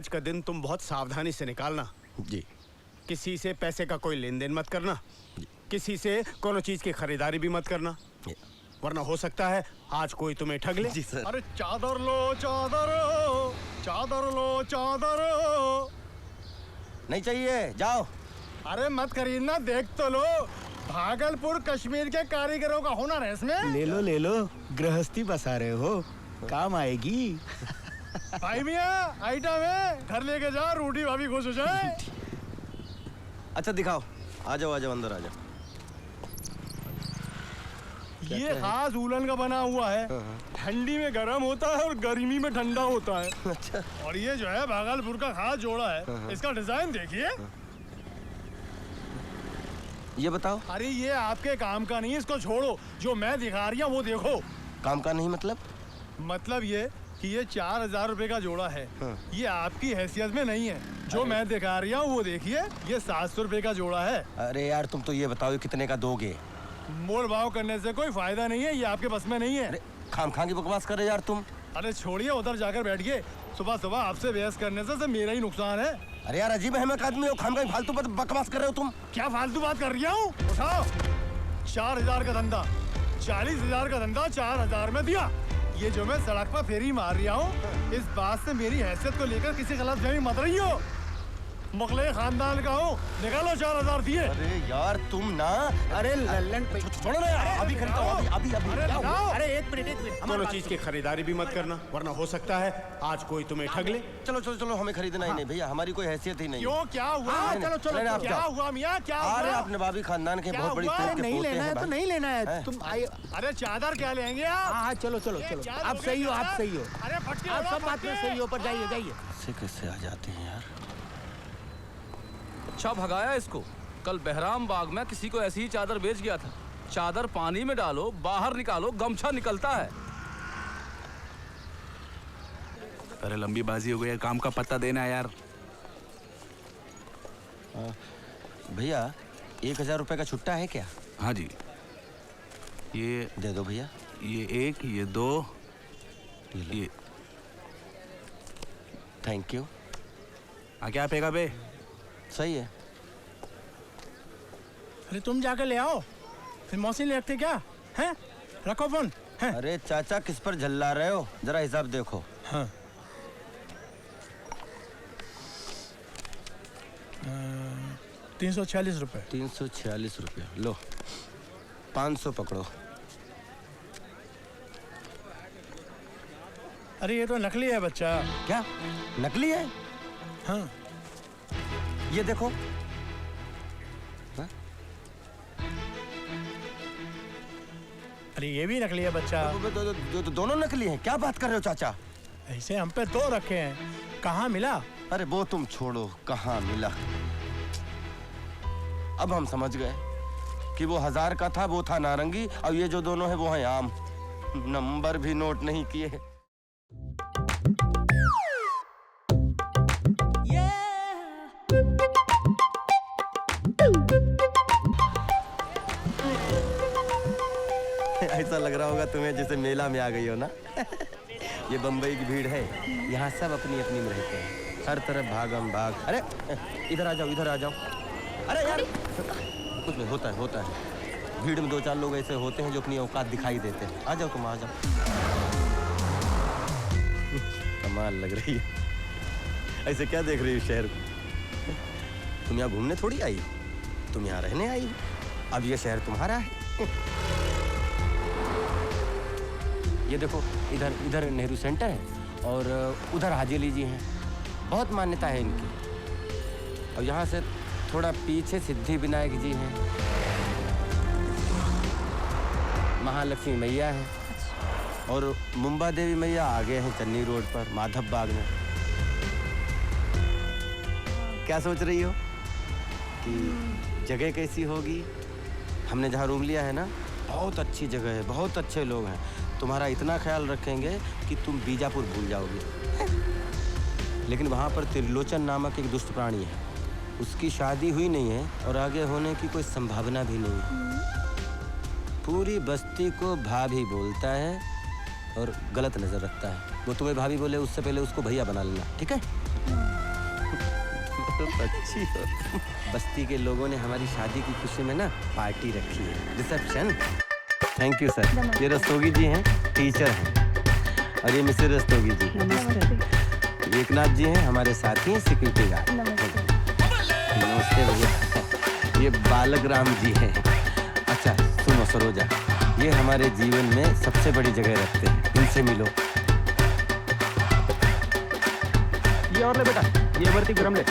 आज का दिन तुम बहुत सावधानी से निकालना जी। किसी से पैसे का कोई लेन देन मत करना, किसी से कोनो चीज की खरीदारी भी मत करना, वरना हो सकता है आज कोई तुम्हें ठग ले। जी सर। अरे चादर लो चादर, चादर लो चादर। नहीं चाहिए, जाओ। अरे मत खरीदना, देख तो लो, भागलपुर कश्मीर के कारीगरों का हुनर है इसमें। ले लो, गृहस्थी बसा रहे हो, काम आएगी। भाई मियाँ आइटम है, घर लेके जा, रोटी भाभी खुश हो जाए। अच्छा दिखाओ, आ जाओ अंदर आ जाओ। ये खास उलन का बना हुआ है, ठंडी में गर्म होता है और गर्मी में ठंडा होता है। अच्छा। और ये जो है भागलपुर का खास जोड़ा है, इसका डिजाइन देखिए। ये बताओ। अरे ये आपके काम का नहीं है, इसको छोड़ो, जो मैं दिखा रही हूँ वो देखो। काम का नहीं मतलब ये कि ये 4000 रुपए का जोड़ा है। ये आपकी हैसियत में नहीं है, जो मैं दिखा रही हूँ वो देखिए, ये 700 रुपए का जोड़ा है। अरे यार तुम तो ये बताओ कितने का दोगे? मोल भाव करने से कोई फायदा नहीं है, ये आपके बस में नहीं है। अरे खाम की बकवास कर रहे यार तुम। अरे छोड़िए, उधर जाकर बैठिए, सुबह सुबह आपसे बहस करने से मेरा ही नुकसान है। अरे यार अजीब अहमद आदमी हो, खाम फालतू बकवास कर रहे हो तुम। क्या फालतू बात कर रही हूँ? उठाओ। 4000 का धंधा, 40,000 का धंधा 4000 में दिया। ये जो मैं सड़क पर फेरी मार रहा हूँ, इस बात से मेरी हैसियत को लेकर किसी गलतफहमी मत रही हो। मुगले खानदान का हूँ, निकालो 4000 दिए। अरे यार तुम ना, अरे लल्लन पे छोड़ो ना यार, अभी खरीदता हूँ, अभी। अरे एक मिनट दोनों चीज की खरीदारी भी मत करना, वरना हो सकता है आज कोई तुम्हें ठग ले। चलो हमें खरीदना ही नहीं भैया, हमारी कोई हैसियत ही नहीं। क्यों, क्या हुआ? चलो क्या हुआ मियाँ, क्या हुआ? अरे आपने भाभी खानदान के बहुत बड़ी तोड़ के नहीं पोते लेना हैं है तो भाई। नहीं लेना है, तुम आइए। अरे चादर क्या लेंगे आप? हाँ चलो आप सही हो, आप सही हो, अरे फटके आप सब बात में सही हो, पर जाइए। ऐसे कैसे आ जाते हैं यार? अच्छा भगाया इसको। कल बहराम बाग में किसी को ऐसी ही चादर बेच गया था। चादर पानी में डालो, बाहर निकालो, गमछा निकलता है। अरे लंबी बाजी हो गई, काम का पत्ता देना यार। भैया 1000 रुपए का छुट्टा है क्या? हाँ जी, ये दे दो भैया। ये 1, ये 2, ये। Thank you. क्या पेगा बे? सही है। अरे तुम जाकर ले आओ, फिर मौसी ले रखते क्या हैं? रखो फोन। अरे चाचा किस पर झल्ला रहे हो, जरा हिसाब देखो। हाँ 346 रुपए। 346 रुपये लो, 500 पकड़ो। अरे ये तो नकली है बच्चा। क्या नकली है? हाँ ये देखो। अरे ये भी नकली है बच्चा। दोनों नकली हैं, क्या बात कर रहे हो चाचा? ऐसे हम पे 2 रखे हैं, कहाँ मिला? अरे वो तुम छोड़ो, कहाँ मिला। अब हम समझ गए कि वो 1000 का था, वो था नारंगी, और ये जो दोनों है वो है आम। नंबर भी नोट नहीं किए। ऐसा लग रहा होगा तुम्हें जैसे मेला में आ गई हो ना। ये बम्बई की भीड़ है, यहाँ सब अपनी अपनी में रहते हैं, हर तरफ भागम भाग। अरे इधर आ जाओ। अरे यार कुछ नहीं, होता है। भीड़ में 2-4 लोग ऐसे होते हैं जो अपनी औकात दिखाई देते हैं। आ जाओ तुम, आ जाओ। कमाल लग रही है। ऐसे क्या देख रही हो शहर को? तुम यहाँ घूमने थोड़ी आई, तुम यहाँ रहने आई। अब ये शहर तुम्हारा है। ये देखो, इधर नेहरू सेंटर है और उधर हाजी अली जी हैं, बहुत मान्यता है इनकी। और यहाँ से थोड़ा पीछे सिद्धि विनायक जी हैं, महालक्ष्मी मैया है, और मुंबा देवी मैया आगे हैं चन्नी रोड पर माधव बाग में। क्या सोच रही हो कि जगह कैसी होगी? हमने जहाँ रूम लिया है ना, बहुत अच्छी जगह है, बहुत अच्छे लोग हैं। तुम्हारा इतना ख्याल रखेंगे कि तुम बीजापुर भूल जाओगे। लेकिन वहाँ पर त्रिलोचन नामक एक दुष्ट प्राणी है, उसकी शादी हुई नहीं है और आगे होने की कोई संभावना भी नहीं है। पूरी बस्ती को भाभी बोलता है और गलत नजर रखता है। वो तुम्हें भाभी बोले उससे पहले उसको भैया बना लेना, ठीक है? बहुत अच्छी हो। बस्ती के लोगों ने हमारी शादी की खुशी में ना पार्टी रखी है, रिसेप्शन। Thank you sir. ये रस्तोगी जी हैं, टीचर हैं। और ये मिसेस रस्तोगी जी। नमस्ते। एकनाथ जी हैं हमारे साथी, सिक्योरिटी गार्ड। नमस्ते भैया। ये बालक राम जी हैं। अच्छा सुनो सरोजा, ये हमारे जीवन में सबसे बड़ी जगह रखते हैं, इनसे मिलो। ये और ले बेटा, ये भर्ती गरम ले।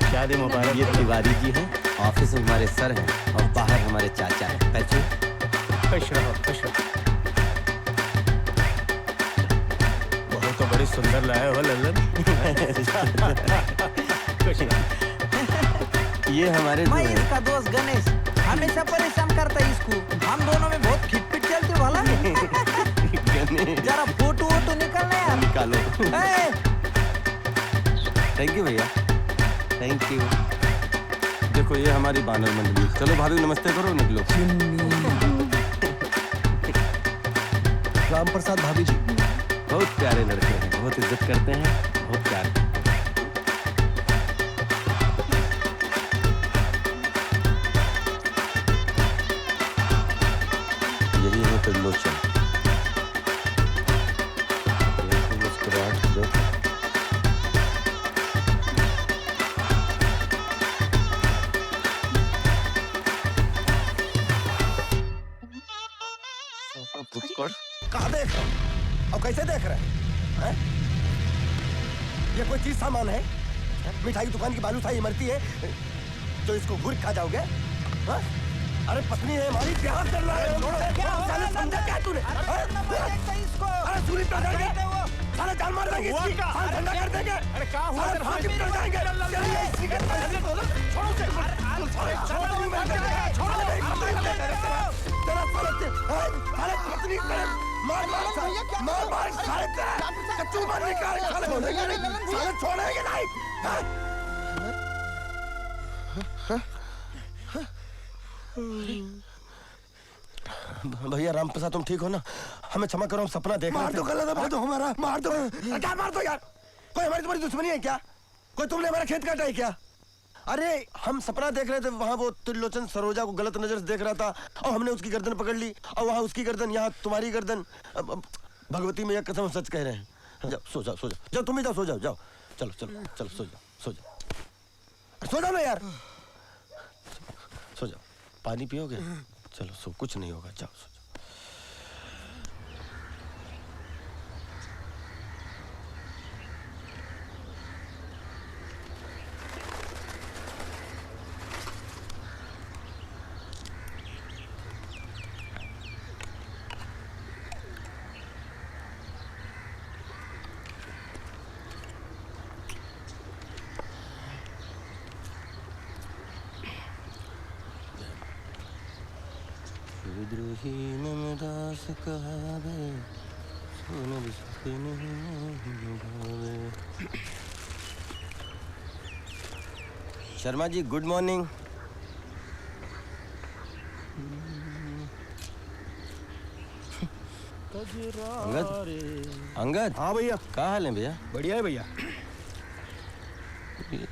शादी मुबारक। ये तिवारी जी हैं, ऑफिस में हमारे सर हैं और बाहर हमारे चाचा हैं। पैचू खुश रहो, खुश रहो। बहुत तो बड़ी सुंदर लाए हो लल्लन। खुश रहो। ये हमारे मैं इसका दोस्त गणेश हमेशा परेशान करता है इसको। हम दोनों में बहुत खिटपिट चलते वाला गणेश। जरा फोटो वोटो निकलना यार। निकालो। ए, थैंक यू भैया, थैंक यू। देखो ये हमारी बानर मंडली। चलो भाभी नमस्ते करो, निकलो। राम प्रसाद भाभी जी। बहुत प्यारे लड़के हैं, बहुत इज्जत करते हैं, बहुत प्यारे। यही है त्रिलोचन। मुस्कुराहट दो। कहाँ देख रहे हो? और कैसे देख रहे हैं? ये कोई चीज सामान है? मिठाई की दुकान की बालूशाही इमरती है तो इसको घूर खा जाओगे? हा? अरे पत्नी है हमारी, प्यार करना है। साले समझा क्या तूने? अरे सूरी पे जाएंगे, साले जान मार देंगे इसकी, साले धंधा कर देंगे। अरे क्या हुआ? साले फांसी पे जाएंगे। चलिए इसी के छोड़ो से, छोड़ो तेरा साले पत्नी तेरे मार साले तेरे कच्चू मार निकाल साले छोड़ेंगे नहीं। भैया राम प्रसाद तुम ठीक हो ना? हमें क्षमा करो, हम सपना देख रहे थे। मार दो गलत, मार दो हमारा, मार दो। क्या मार दो यार? कोई हमारी तुम्हारी दुश्मनी है क्या? कोई तुमने हमारा खेत काटा है क्या? अरे हम सपना देख रहे थे, वहाँ वो त्रिलोचन सरोजा को गलत नजर से देख रहा था और हमने उसकी गर्दन पकड़ ली, और वहाँ उसकी गर्दन, यहाँ तुम्हारी गर्दन। भगवती मैया कसम सच कह रहे हैं। जाओ सो जाओ, सो जाओ, जाओ तुम ही जाओ, सो जाओ, जाओ। चलो चलो चलो सो जाओ, सो जाओ, सो जाओ ना यार, सो जाओ। पानी पियोगे? चलो सो, कुछ नहीं होगा, जाओ सो जाओ। विद्रोही नमदास कहावे, सोनर सुख नहीं भावे। Sharma ji good morning. अंगद, अंगद। हाँ भैया। क्या हाल है भैया? बढ़िया है भैया।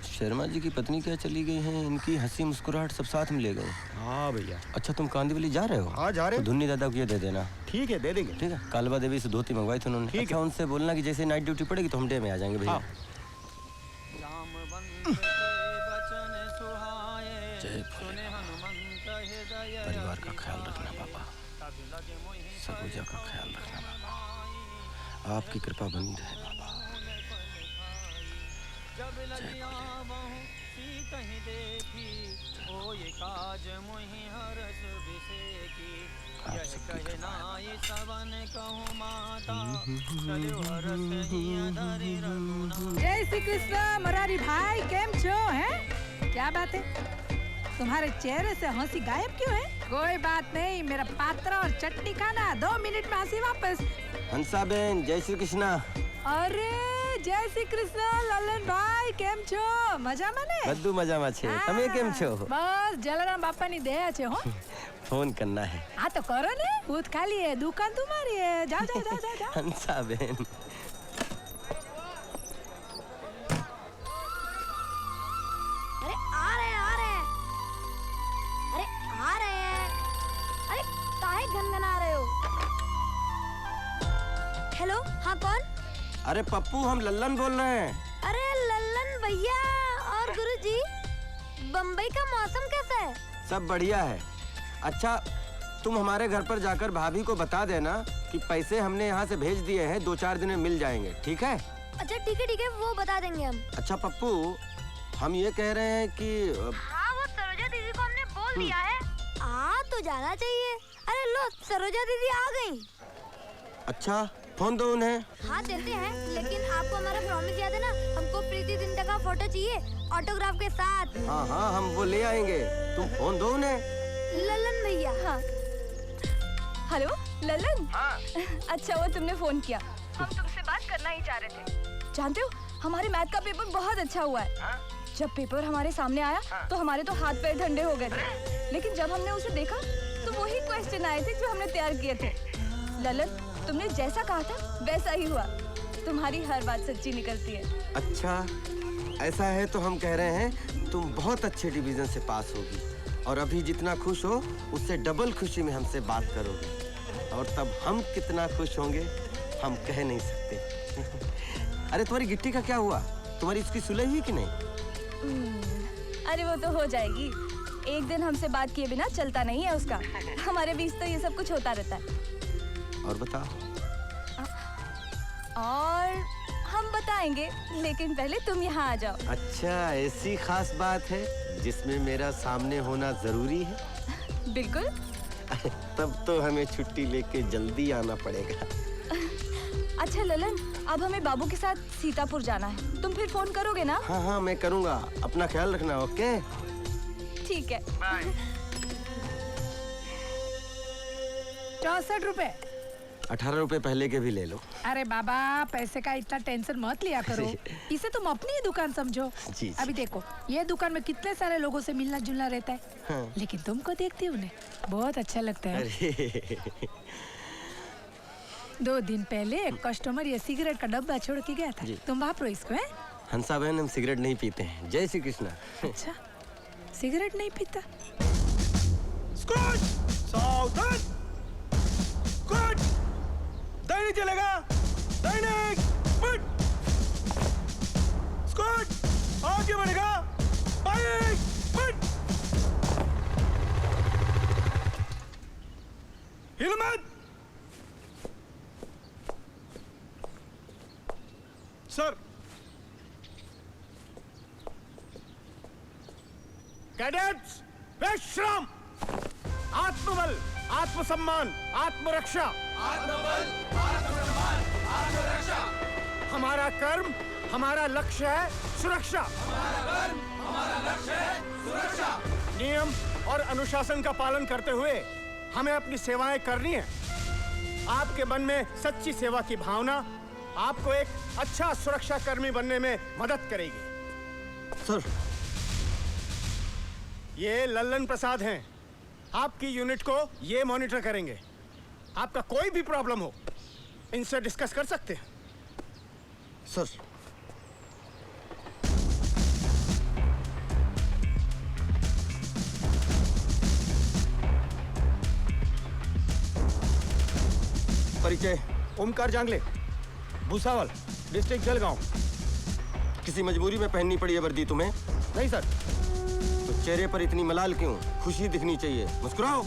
शर्मा जी की पत्नी क्या चली गई हैं? इनकी हंसी मुस्कुराहट सब साथ में ले गए। हाँ भैया। अच्छा तुम कांदीवली जा रहे हो? हाँ जा रहे तो धुन्नी दादा को ये दे देना। ठीक है दे देंगे। ठीक है। कालबा देवी से धोती मंगवाई थी उन्होंने। ठीक अच्छा, है। उनसे बोलना कि जैसे नाइट ड्यूटी पड़ेगी तो हम डे में आ जाएंगे भैया। हाँ। जय परिवार का ख्याल रखना बाबा, सरोजा का ख्याल रखना बाबा, आपकी कृपा बनी रहे बाबा। जय श्री कृष्ण मरारी भाई, केम छो हैं? क्या बात है, तुम्हारे चेहरे से हंसी गायब क्यों है? कोई बात नहीं, मेरा पात्रा और चटनी खाना, 2 मिनट में हंसी वापस। हंसा बेन जय श्री कृष्णा। अरे जय श्री कृष्ण ललन भाई, કેમ છો? મજામાં ને? બધું મજામાં છે, તમે કેમ છો? બસ જલારામ બાપાની દયા છે હો। फोन करना है। हाँ तो करो ने, बूथ खाली है, दुकान तुम्हारी है, जाओ जाओ जाओ जाओ। हंसा बेन। अरे पप्पू, हम लल्लन बोल रहे हैं। अरे लल्लन भैया और गुरुजी, बम्बई का मौसम कैसा है? सब बढ़िया है। अच्छा, तुम हमारे घर पर जाकर भाभी को बता देना कि पैसे हमने यहाँ से भेज दिए हैं, 2-4 दिन में मिल जाएंगे, ठीक है? अच्छा ठीक है, वो बता देंगे हम। अच्छा पप्पू, हम ये कह रहे हैं कि हाँ, वो सरोजा दीदी को हमने बोल दिया है। आ तो जाना चाहिए। अरे लो, सरोजा दीदी आ गई। अच्छा, फोन दो उन्हें। हाँ देते हैं, लेकिन आपको हमारा प्रॉमिस याद है ना? हमको प्रीति जिंटा का फोटो चाहिए, ऑटोग्राफ के साथ। हाँ हाँ, हम वो ले आएंगे, तुम फोन दो उन्हें। लल्लन भैया। हाँ। हेलो लल्लन। हाँ। अच्छा वो तुमने फोन किया, हम तुमसे बात करना ही चाह रहे थे। जानते हो, हमारे मैथ का पेपर बहुत अच्छा हुआ है। हाँ? जब पेपर हमारे सामने आया तो हमारे तो हाथ पैर ठंडे हो गए थे, लेकिन जब हमने उसे देखा तो वही क्वेश्चन आए थे जो हमने तैयार किए थे। लल्लन, तुमने जैसा कहा था वैसा ही हुआ। तुम्हारी हर बात सच्ची निकलती है। अच्छा, ऐसा है तो हम कह रहे हैं तुम बहुत अच्छे डिवीजन से पास होगी और अभी जितना खुश हो उससे डबल खुशी में हमसे बात करोगे, और तब हम कितना खुश होंगे हम कह नहीं सकते। अरे तुम्हारी गिट्टी का क्या हुआ? तुम्हारी इसकी सुलह हुई कि नहीं? अरे वो तो हो जाएगी। एक दिन हमसे बात किए बिना चलता नहीं है उसका। हमारे बीच तो ये सब कुछ होता रहता है। और बताओ। और हम बताएंगे, लेकिन पहले तुम यहाँ आ जाओ। अच्छा, ऐसी खास बात है जिसमें मेरा सामने होना जरूरी है? बिल्कुल। तब तो हमें छुट्टी लेके जल्दी आना पड़ेगा। अच्छा ललन, अब हमें बाबू के साथ सीतापुर जाना है, तुम फिर फोन करोगे ना? हाँ हाँ, मैं करूँगा, अपना ख्याल रखना। ओके, ठीक है। 64 रुपए। 18 रुपए पहले के भी ले लो। अरे बाबा, पैसे का इतना टेंशन मत लिया करो। इसे तुम अपनी ही दुकान समझो। जी। अभी देखो, ये दुकान में कितने सारे लोगों से मिलना जुलना रहता है। हाँ। लेकिन तुमको देखती हूँ उन्हें बहुत अच्छा लगता है। 2 दिन पहले एक कस्टमर ये सिगरेट का डब्बा छोड़ के गया था। तुम वापरो इसको है? हंसा बहन, हम सिगरेट नहीं पीते हैं। जय श्री कृष्णा। अच्छा, सिगरेट नहीं पीता? सावधान! गुड! दैनिक चलेगा, दैनिक गुड! स्क्वाड आगे बढ़ेगा, बाइक गुड! हिल मत! सर, कैडेट्स, विश्राम! आत्मबल, आत्मसम्मान, आत्मरक्षा। आत्मबल, आत्मसम्मान, आत्मरक्षा। हमारा कर्म, हमारा लक्ष्य है सुरक्षा। हमारा कर्म, हमारा लक्ष्य है सुरक्षा। नियम और अनुशासन का पालन करते हुए हमें अपनी सेवाएं करनी है। आपके मन में सच्ची सेवा की भावना आपको एक अच्छा सुरक्षा कर्मी बनने में मदद करेगी। सर, ये लल्लन प्रसाद हैं। आपकी यूनिट को ये मॉनिटर करेंगे। आपका कोई भी प्रॉब्लम हो, इनसे डिस्कस कर सकते हैं। सर, परिचय, ओमकार जांगले, भूसावल, डिस्ट्रिक्ट जलगांव। किसी मजबूरी में पहननी पड़ी है वर्दी तुम्हें? नहीं सर। तो चेहरे पर इतनी मलाल क्यों? खुशी दिखनी चाहिए, मुस्कुराओ।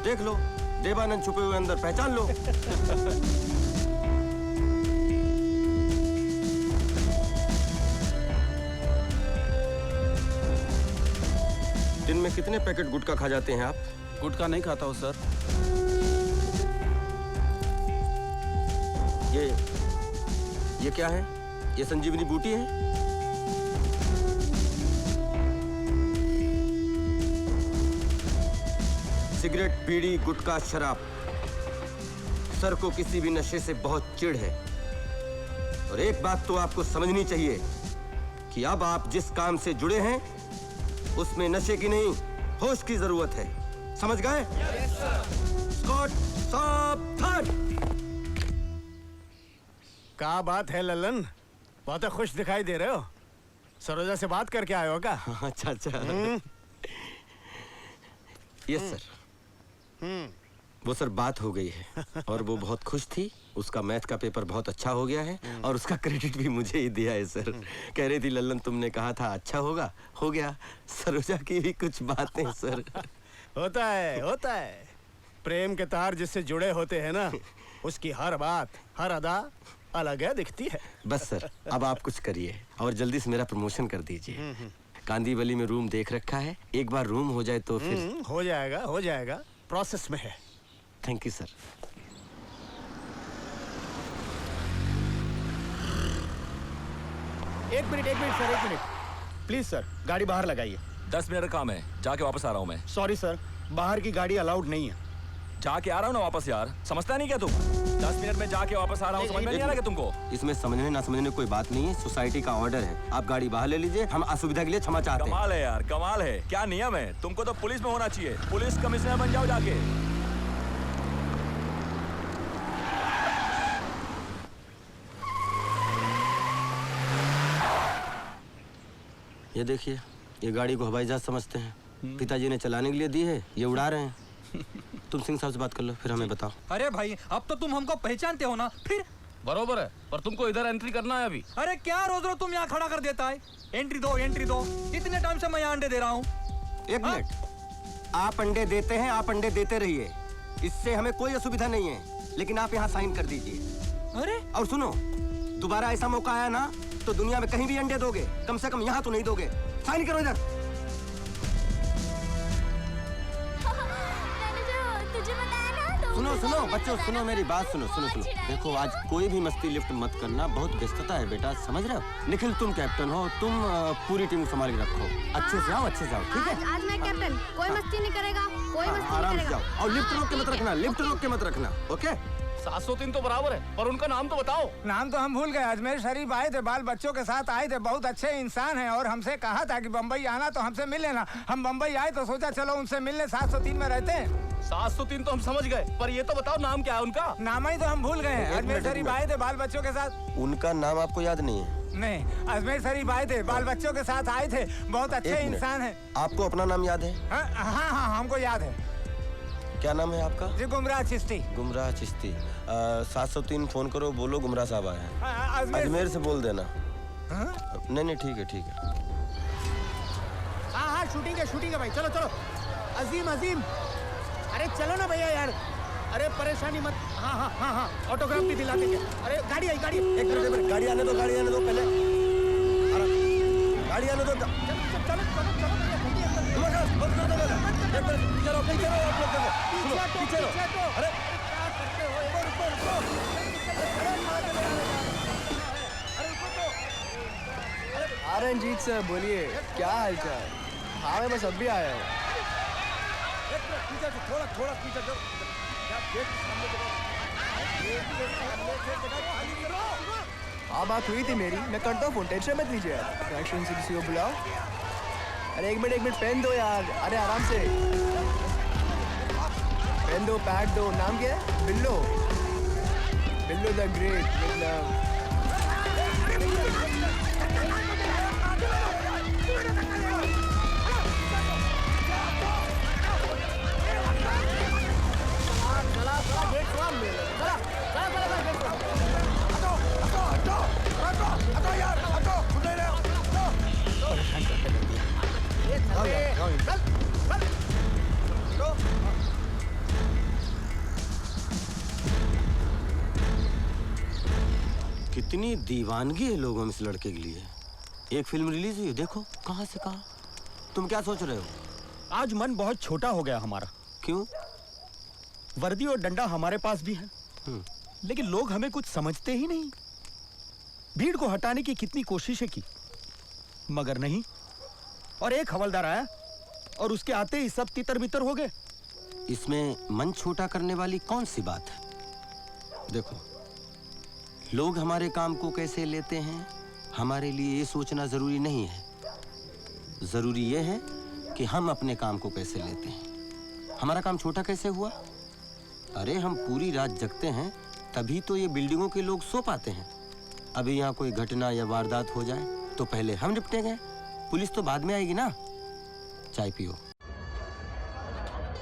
देख लो, देवानंद छुपे हुए अंदर, पहचान लो। दिन में कितने पैकेट गुटखा खा जाते हैं आप? गुटखा नहीं खाता हूँ सर। ये क्या है? ये संजीवनी बूटी है? सिगरेट, बीड़ी, गुटखा, शराब, सर को किसी भी नशे से बहुत चिढ़ है। और एक बात तो आपको समझनी चाहिए कि अब आप जिस काम से जुड़े हैं उसमें नशे की नहीं, होश की जरूरत है। समझ गए? स्कॉट, सावधान! क्या बात है लल्लन, बहुत खुश दिखाई दे रहे हो। सरोजा से बात करके आए हो क्या? अच्छा अच्छा। Yes sir. वो सर बात हो गई है और वो बहुत खुश थी उसका मैथ का पेपर बहुत अच्छा हो गया है और उसका क्रेडिट भी मुझे ही दिया है सर। कह रही थी लल्लन तुमने कहा था अच्छा होगा, हो गया। सरोजा की भी कुछ बातें सर। होता है। प्रेम के तार जिससे जुड़े होते हैं ना, उसकी हर बात, हर अदा अलग है दिखती है। बस सर, अब आप कुछ करिए और जल्दी से मेरा प्रमोशन कर दीजिए। कांदीवली में रूम देख रखा है, एक बार रूम हो जाए तो फिर हो जाएगा, प्रोसेस में है। Thank you sir. एक मिनट सर, एक मिनट प्लीज सर, गाड़ी बाहर लगाइए। 10 मिनट का काम है, जाके वापस आ रहा हूँ मैं। सॉरी सर, बाहर की गाड़ी अलाउड नहीं है। जाके आ रहा हूँ ना वापस यार, समझता नहीं क्या तुम? 10 मिनट में जाके वापस आ रहा हूँ, समझ में नहीं आ रहा क्या तुमको? इसमें समझने ना समझने कोई बात नहीं है, सोसाइटी का ऑर्डर है। आप गाड़ी बाहर ले लीजिए, हम असुविधा के लिए क्षमा चाहते हैं। कमाल है यार, कमाल है। क्या नियम है? तुमको तो पुलिस में होना चाहिए, पुलिस कमिश्नर बन जाओ जाके। ये देखिए, ये गाड़ी को हवाई जहाज समझते हैं। पिताजी ने चलाने के लिए दी है, ये उड़ा रहे हैं। तुम सिंह साहब से बात कर लो, फिर हमें बताओ। अरे भाई, अब तो तुम हमको पहचानते हो ना? फिर बरोबर है, पर तुमको इधर एंट्री करना है अभी। अरे क्या रोज रोज तुम यहाँ खड़ा कर देता है? एंट्री दो। इतने टाइम से मैं यहाँ अंडे दे रहा हूँ। एक मिनट, आप अंडे देते हैं, आप अंडे देते रहिए, इससे हमें कोई असुविधा नहीं है, लेकिन आप यहाँ साइन कर दीजिए। अरे और सुनो, दोबारा ऐसा मौका आया ना तो दुनिया में कहीं भी अंडे दोगे, कम से कम यहाँ तो नहीं दोगे। साइन करो इधर। तुझे बताया ना, सुनो बच्चों, सुनो मेरी बात, सुनो। देखो, आज कोई भी मस्ती लिफ्ट मत करना, बहुत व्यस्तता है बेटा, समझ रहे हो? निखिल तुम कैप्टन हो, तुम पूरी टीम संभाल के रखो। अच्छे से आओ, ठीक है? आज मैं कैप्टन, कोई मस्ती नहीं करेगा, कोई मस्ती आराम नहीं से करेगा। जाओ और लिफ्ट रोक के मत रखना, ओके? 703 तो बराबर है, पर उनका नाम तो बताओ। नाम तो हम भूल गए। अजमेर शरीफ आए थे, बाल बच्चों के साथ आए थे, बहुत अच्छे इंसान हैं और हमसे कहा था कि बम्बई आना तो हमसे मिल लेना। हम बम्बई आए तो सोचा चलो उनसे मिलने। 703 में रहते हैं। 703 तो हम समझ गए, पर ये तो बताओ नाम क्या है उनका? नाम ही तो हम भूल गए। अजमेर शरीफ आए थे बाल बच्चों के साथ। उनका नाम आपको याद नहीं है? नहीं, अजमेर शरीफ आए थे, बाल बच्चों के साथ आए थे, बहुत अच्छे एक मिनट। इंसान हैं। आपको अपना नाम याद है? हाँ, हमको याद है। क्या नाम है आपका? जी, गुमराह चिश्ती। 703 फोन करो, बोलो गुमराह साहब आए हैं। अजमेर से बोल देना। नहीं, ठीक है। हाँ, शूटिंग है भाई, चलो। अजीम, अरे चलो ना भैया यार, अरे परेशानी मत। हाँ, ऑटोग्राफ भी दिलाते क्या? अरे गाड़ी आई। एक मिनट, गाड़ी आने दो पहले। गाड़ी आने दो। चलो पीछे रहो आप लोग। पीछे रहो। अरे रंजीत सर बोलिए, क्या हाल चाल? हाँ, मैं बस अभी आया हूँ। थोड़ा पीछे जाओ। हाँ, बात हुई थी मेरी, मैं करता हूँ फोन, टेंशन मत लीजिए यार। कनेक्शन से किसी को बुलाओ। अरे एक मिनट पेन दो यार। अरे आराम से पेन दो, पैड दो। नाम क्या है? बिल्लो द ग्रेट, विद लव। कितनी दीवानगी है लोगों में इस लड़के के लिए। एक फिल्म रिलीज हुई, देखो कहां से कहां। तुम क्या सोच रहे हो? आज मन बहुत छोटा हो गया हमारा। क्यों? वर्दी और डंडा हमारे पास भी है, लेकिन लोग हमें कुछ समझते ही नहीं। भीड़ को हटाने की कितनी कोशिशें की, मगर नहीं। और एक हवलदार आया और उसके आते ही सब तितर बितर हो गए। इसमें मन छोटा करने वाली कौन सी बात है? देखो, लोग हमारे काम को कैसे लेते हैं, हमारे लिए ये सोचना जरूरी नहीं है। जरूरी ये है कि हम अपने काम को कैसे लेते हैं। हमारा काम छोटा कैसे हुआ? अरे हम पूरी रात जगते हैं, तभी तो ये बिल्डिंगों के लोग सो पाते हैं। अभी यहाँ कोई घटना या वारदात हो जाए तो पहले हम निपटेंगे, पुलिस तो बाद में आएगी ना। चाय पियो।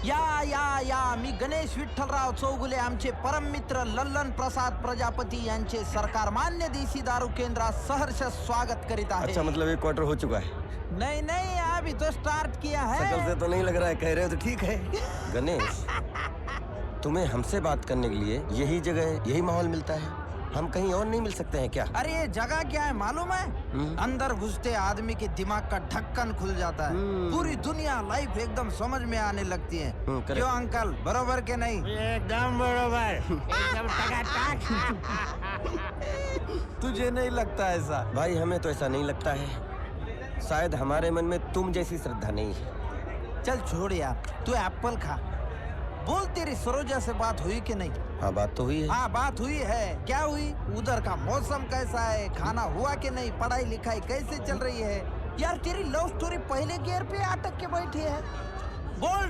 या मी गणेश विठ्ठलराव चौगुले आमचे परम मित्र लल्लन प्रसाद प्रजापति यांचे सरकार मान्य देसी दारू केंद्रात सहर्ष स्वागत करीत आहे। अच्छा, मतलब 1 क्वार्टर हो चुका है? नहीं अभी तो स्टार्ट किया है। शकल से तो नहीं लग रहा है, कह रहे हो तो ठीक है। गणेश, तुम्हें हमसे बात करने के लिए यही जगह, यही माहौल मिलता है? हम कहीं और नहीं मिल सकते हैं क्या? अरे ये जगह क्या है मालूम है? अंदर घुसते आदमी के दिमाग का ढक्कन खुल जाता है, पूरी दुनिया लाइफ एकदम समझ में आने लगती है। क्यों अंकल, बरोबर के नहीं? एकदम बरोबर, एकदम टकाटक। तुझे नहीं लगता ऐसा? भाई हमें तो ऐसा नहीं लगता है, शायद हमारे मन में तुम जैसी श्रद्धा नहीं है। चल छोड़ यार, तू एप्पल खा। बोल तेरी सरोजा से बात हुई कि नहीं? हाँ, बात तो हुई है। हाँ, बात हुई है। क्या हुई? उधर का मौसम कैसा है, खाना हुआ कि नहीं, पढ़ाई लिखाई कैसे चल रही है? यार तेरी लव स्टोरी पहले गियर पे अटक के बैठी है। बोल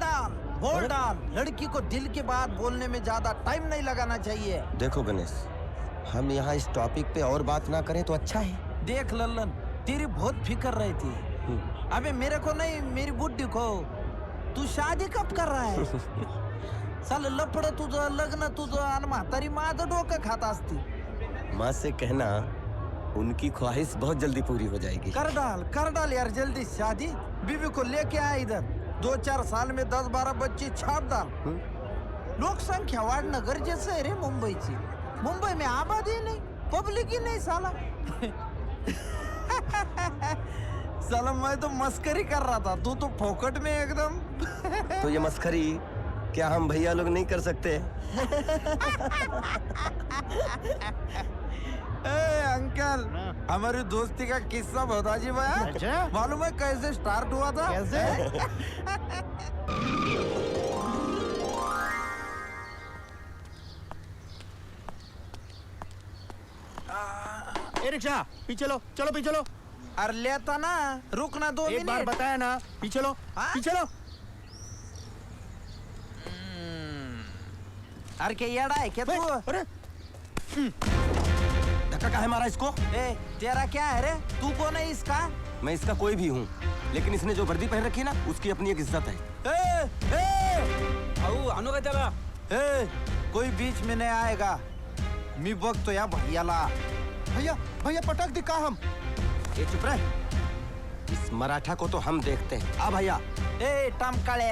डाल। लड़की को दिल की बात बोलने में ज्यादा टाइम नहीं लगाना चाहिए। देखो गणेश, हम यहाँ इस टॉपिक पे और बात ना करें तो अच्छा है। देख लल्लन, तेरी बहुत फिक्र रहती है। अबे मेरे को नहीं, मेरी बुड्ढी को। तू शादी कब कर रहा है? साल लपड तुझं, लग्न तुझं, आणि म्हातारी माझं डोकं खात असती। माँ से कहना उनकी ख्वाहिश बहुत जल्दी पूरी हो जाएगी। कर डाल यार जल्दी शादी। बीबी को लेके आया इधर, 2-4 साल में 10-12 बच्चे छाप डाल। लोकसंख्या वाढणं गरजेचं आहे रे मुंबईची। मुंबई में आबादी नहीं, पब्लिक ही नहीं साला। साला मैं तो मस्करी कर रहा था, तू तो फोकट में एकदम। तो ये मस्करी क्या हम भैया लोग नहीं कर सकते? अंकल, हमारी दोस्ती का किस्सा बता जी भैया। अच्छा? मालूम है कैसे स्टार्ट हुआ था? कैसे? ए रिक्शा, पीछे लो, चलो पीछे लो। अरे लेता ना, रुकना 2 मिनट। एक बार बताया ना, पीछे लो, पीछे लो। अरे क्या येड़ा है क्या तू? अरे धक्का काहे मारा इसको? तेरा क्या है रे? तू कौन है इसका? मैं इसका कोई भी हूँ, लेकिन इसने जो वर्दी पहन रखी है ना, उसकी अपनी एक इज्जत है। आणू का त्याला? कोई बीच में नहीं आएगा। मी बघतो या भैयाला। भैया पटक दिखा हम। ये चुप रहे, इस मराठा को तो हम देखते हैं। आ भैया। टमकाळे।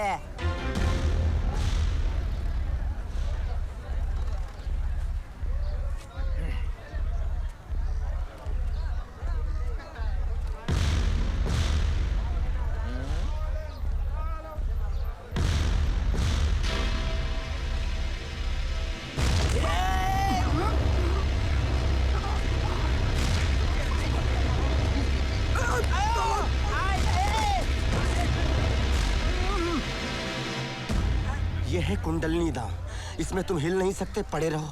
ये है कुंडलनी धाम, इसमें तुम हिल नहीं सकते, पड़े रहो।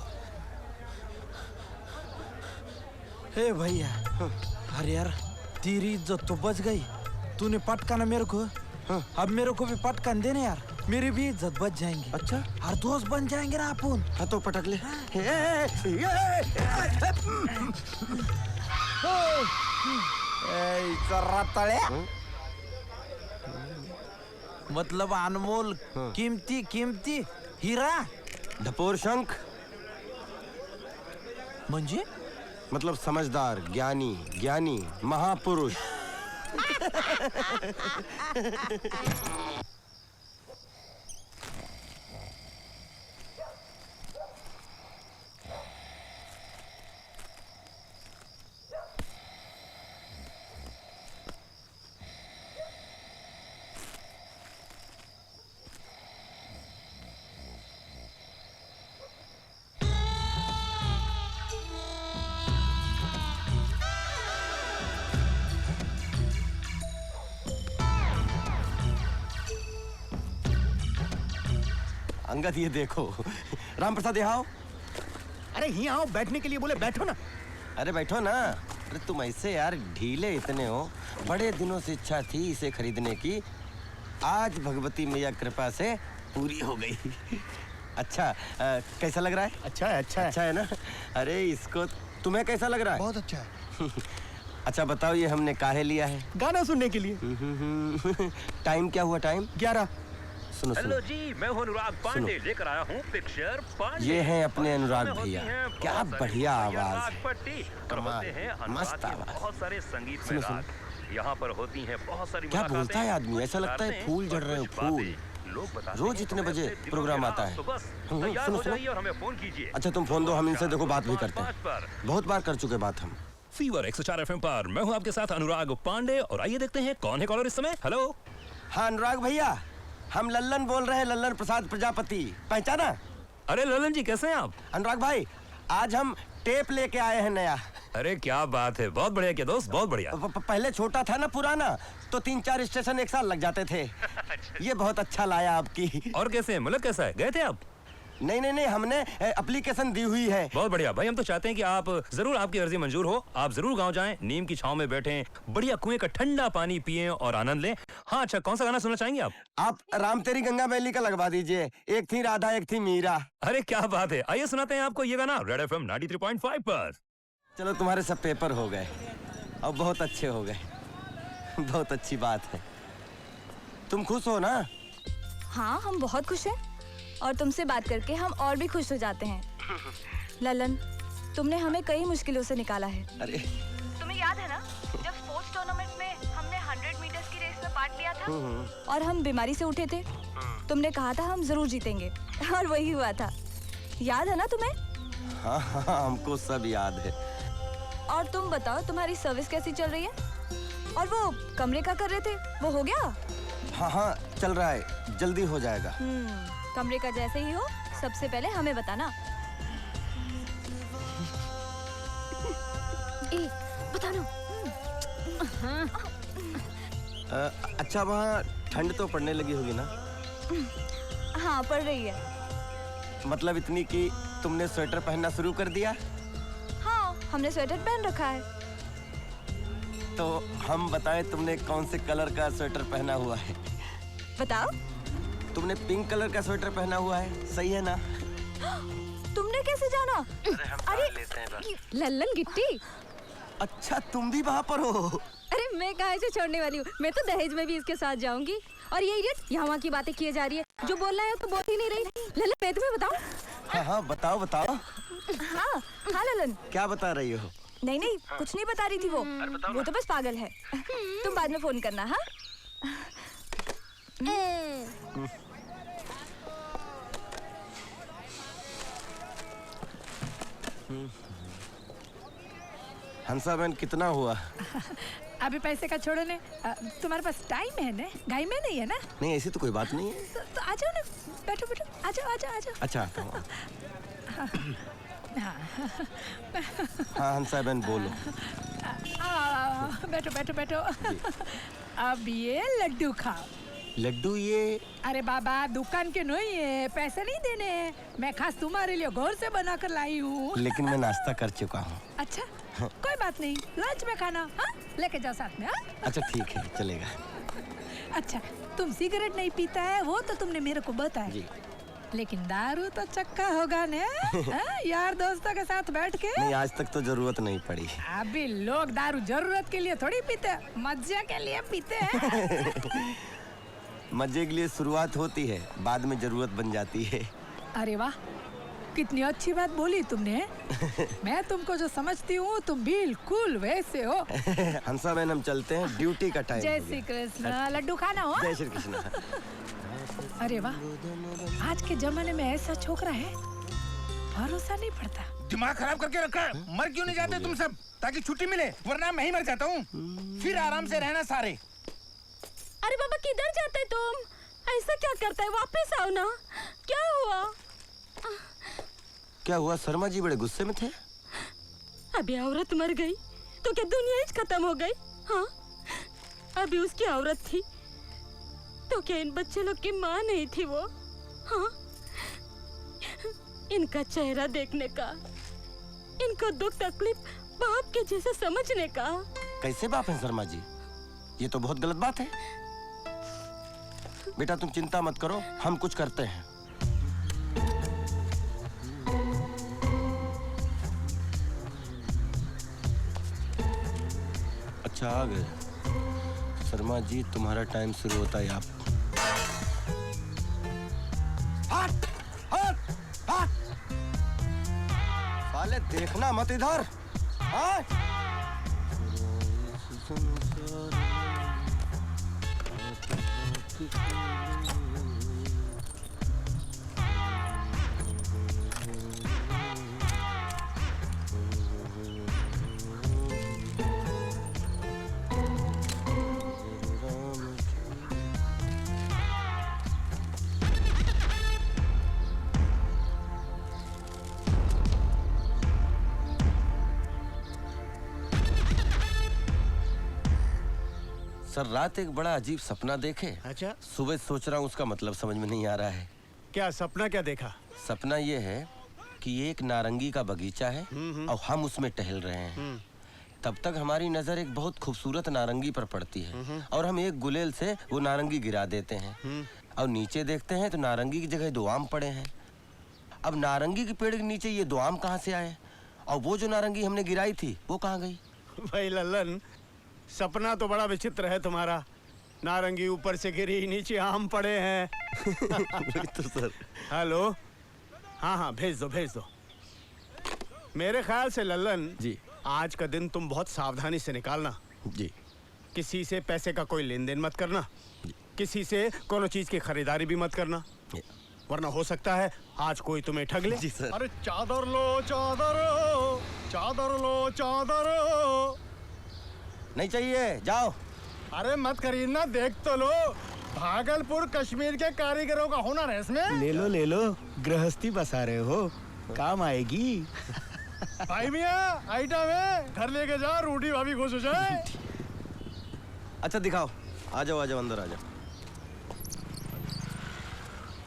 हे भैया, अरे यार तेरी इज्जत तो बच गई। तूने पटकाना मेरे को, अब मेरे को भी पटकान देने यार, मेरी भी इज्जत बच जाएंगी। अच्छा, और दोस्त बन जाएंगे ना अपन। हाँ तो पटक ले। मतलब अनमोल, कीमती हीरा। ढपोर शंख म्हणजे? मतलब समझदार, ज्ञानी महापुरुष। अंगद ये देखो, राम प्रसाद यहाँ आओ। अरे यहाँ आओ, बैठने के लिए बोले, बैठो ना। अरे बैठो ना। अरे तुम ऐसे यार ढीले इतने हो, बड़े दिनों से इच्छा थी इसे खरीदने की, आज भगवती मैया कृपा से पूरी हो गई। अच्छा, कैसा लग रहा है? अच्छा है, अच्छा है ना? अरे इसको तुम्हें कैसा लग रहा है? बहुत अच्छा है। अच्छा बताओ, ये हमने काहे लिया है? गाना सुनने के लिए। टाइम क्या हुआ? टाइम 11। सुनो हेलो जी, मैं हूँ अनुराग पांडे, लेकर आया हूँ पिक्चर पांडे। ये हैं अपने अनुराग भैया। क्या बढ़िया आवाज है। कमाल, मस्त आवाज। बहुत सारे संगीत में राग। यहाँ पर होती हैं बहुत सारी क्या बोलता है आदमी, ऐसा लगता है फूल झड़ रहे हो, फूल। रोज इतने बजे प्रोग्राम आता है। सुनो सुनो, और हमें फोन कीजिए। अच्छा तुम फोन दो, हम इनसे देखो बात भी करते हैं। बहुत बार कर चुके बात हम। फीवर 104 FM पर मैं हूं आपके साथ अनुराग पांडे और आइए देखते हैं कौन है कॉलर इस समय। हेलो। हाँ अनुराग भैया, हम लल्लन बोल रहे हैं, लल्लन प्रसाद प्रजापति, पहचाना? अरे लल्लन जी कैसे हैं आप? अनुराग भाई, आज हम टेप लेके आए हैं नया। अरे क्या बात है, बहुत बढ़िया क्या दोस्त, बहुत बढ़िया। पहले छोटा था ना पुराना, तो 3-4 स्टेशन एक साल लग जाते थे। ये बहुत अच्छा लाया आपकी। और कैसे हैं, मुल्क कैसा है, गए थे आप? नहीं, हमने एप्लीकेशन दी हुई है। बहुत बढ़िया भाई, हम तो चाहते हैं कि आप जरूर, आपकी अर्जी मंजूर हो, आप जरूर गांव जाएं, नीम की छांव में बैठें, बढ़िया कुएं का ठंडा पानी पिएं और आनंद लें। हाँ अच्छा, कौन सा गाना सुनना चाहेंगे आप? आप राम तेरी गंगा मैली का लगवा दीजिए, एक थी राधा एक थी मीरा। अरे क्या बात है, आइए सुनाते हैं आपको ये गाना रेड FM 93.5 पर। चलो तुम्हारे सब पेपर हो गए और बहुत अच्छे हो गए, बहुत अच्छी बात है। तुम खुश हो ना? हाँ हम बहुत खुश हैं और तुमसे बात करके हम और भी खुश हो जाते हैं। ललन, तुमने हमें कई मुश्किलों से निकाला है। अरे तुम्हें याद है ना जब स्पोर्ट्स टूर्नामेंट में हमने 100 मीटर्स की रेस में पार्ट लिया था और हम बीमारी से उठे थे, तुमने कहा था हम जरूर जीतेंगे और वही हुआ था। याद है ना तुम्हें? हाँ, हमको सब याद है। और तुम बताओ तुम्हारी सर्विस कैसी चल रही है? और वो कमरे का कर रहे थे, वो हो गया? हाँ चल रहा है, जल्दी हो जाएगा। कमरे का जैसे ही हो सबसे पहले हमें बताना। बता ना। अच्छा वहाँ ठंड तो पड़ने लगी होगी ना? हाँ पड़ रही है। मतलब इतनी कि तुमने स्वेटर पहनना शुरू कर दिया? हाँ हमने स्वेटर पहन रखा है। तो हम बताएं तुमने कौन से कलर का स्वेटर पहना हुआ है? बताओ। तुमने पिंक कलर का स्वेटर पहना हुआ है, सही है ना? तुमने कैसे जाना? अरे लल्लन गिट्टी। अच्छा तुम भी वहाँ पर हो? अरे मैं कहाँ से छोड़ने वाली हूँ, मैं तो दहेज में भी इसके साथ जाऊंगी। और ये इडियट यहाँ वहाँ की बातें किए जा रही है, जो बोलना है तो बोल ही नहीं रही। लल्लन मैं तुम्हें बताऊँ? हाँ बताओ। हाँ लल्लन। क्या बता रही हो? नहीं कुछ नहीं बता रही थी वो तो बस पागल है। तुम बाद में फोन करना। हाँ हंसा बहन कितना हुआ? अभी पैसे का छोड़ो ने, तुम्हारे पास टाइम है ना, गाय में नहीं है ना? नहीं ऐसी तो कोई बात नहीं है। तो आ जाओ ना, बैठो आ जाओ। अच्छा आता हूँ। हाँ हंसा बहन बोलो। बैठो। अब ये लड्डू खाओ। लड्डू ये? अरे बाबा दुकान के नहीं है, पैसे नहीं देने, मैं खास तुम्हारे लिए घर से बना कर लाई हूँ। लेकिन मैं नाश्ता कर चुका हूँ। अच्छा कोई बात नहीं, लंच में खाना। हाँ लेके जाओ साथ में। अच्छा ठीक है चलेगा। अच्छा तुम सिगरेट नहीं पीता है वो तो तुमने मेरे को बताया जी। लेकिन दारू तो चक्का होगा ने? यार दोस्तों के साथ बैठ के? नहीं आज तक तो जरूरत नहीं पड़ी। अभी लोग दारू जरूरत के लिए थोड़ी पीते, मजे के लिए पीते हैं। मजे के लिए शुरुआत होती है, बाद में जरूरत बन जाती है। अरे वाह कितनी अच्छी बात बोली तुमने। मैं तुमको जो समझती हूँ तुम बिल्कुल वैसे हो। हंसा बहन हम चलते हैं, ड्यूटी का टाइम। जय श्री कृष्ण। लड्डू खाना हो? जय श्री कृष्ण। अरे वाह आज के जमाने में ऐसा छोकरा है, भरोसा नहीं पड़ता। दिमाग खराब करके रखा है, मर क्यों नहीं जाते तुम सब ताकि छुट्टी मिले, वरना मैं ही मर जाता हूँ। फिर आराम से रहना सारे। अरे बाबा किधर जाते तुम? ऐसा क्या करता है, वापस आओ ना। क्या हुआ? क्या हुआ? शर्मा जी बड़े गुस्से में थे। अभी औरत मर गई तो क्या दुनिया ही खत्म हो गई? हाँ अभी उसकी औरत थी तो क्या इन बच्चे लोग की माँ नहीं थी वो? हाँ इनका चेहरा देखने का, इनको दुख तकलीफ बाप के जैसे समझने का। कैसे बाप है शर्मा जी? ये तो बहुत गलत बात है। बेटा तुम चिंता मत करो, हम कुछ करते हैं। अच्छा आ गए। शर्मा जी तुम्हारा टाइम शुरू होता है। आप साले देखना मत इधर। हाँ? सर रात एक बड़ा अजीब सपना देखे। अच्छा। सुबह सोच रहा हूँ उसका मतलब समझ में नहीं आ रहा है। क्या सपना क्या देखा? सपना ये है कि एक नारंगी का बगीचा है और हम उसमें टहल रहे हैं। तब तक हमारी नजर एक बहुत खूबसूरत नारंगी पर पड़ती है और हम एक गुलेल से वो नारंगी गिरा देते हैं और नीचे देखते हैं तो नारंगी की जगह 2 आम पड़े हैं। अब नारंगी के पेड़ के नीचे ये 2 आम कहाँ से आए और वो जो नारंगी हमने गिराई थी वो कहाँ गई? भाई लल्लन, सपना तो बड़ा विचित्र है तुम्हारा। नारंगी ऊपर से गिरी, नीचे आम पड़े हैं। तो सर। हेलो, हाँ भेज दो। मेरे ख्याल से लल्लन जी, आज का दिन तुम बहुत सावधानी से निकालना। जी। किसी से पैसे का कोई लेन देन मत करना, किसी से कोनो चीज की खरीदारी भी मत करना, वरना हो सकता है आज कोई तुम्हें ठग ले। जी सर। अरे चादर लो चादर, चादर लो चादर। नहीं चाहिए, जाओ। अरे मत खरीदना, देख तो लो। भागलपुर कश्मीर के कारीगरों का हुनर है इसमें। ले लो, गृहस्थी बसा रहे हो, काम आएगी। भाई मियाँ, आइटम है, घर लेके जा, रोटी भाभी खुश हो जाए। अच्छा दिखाओ, आ जाओ अंदर आ जाओ।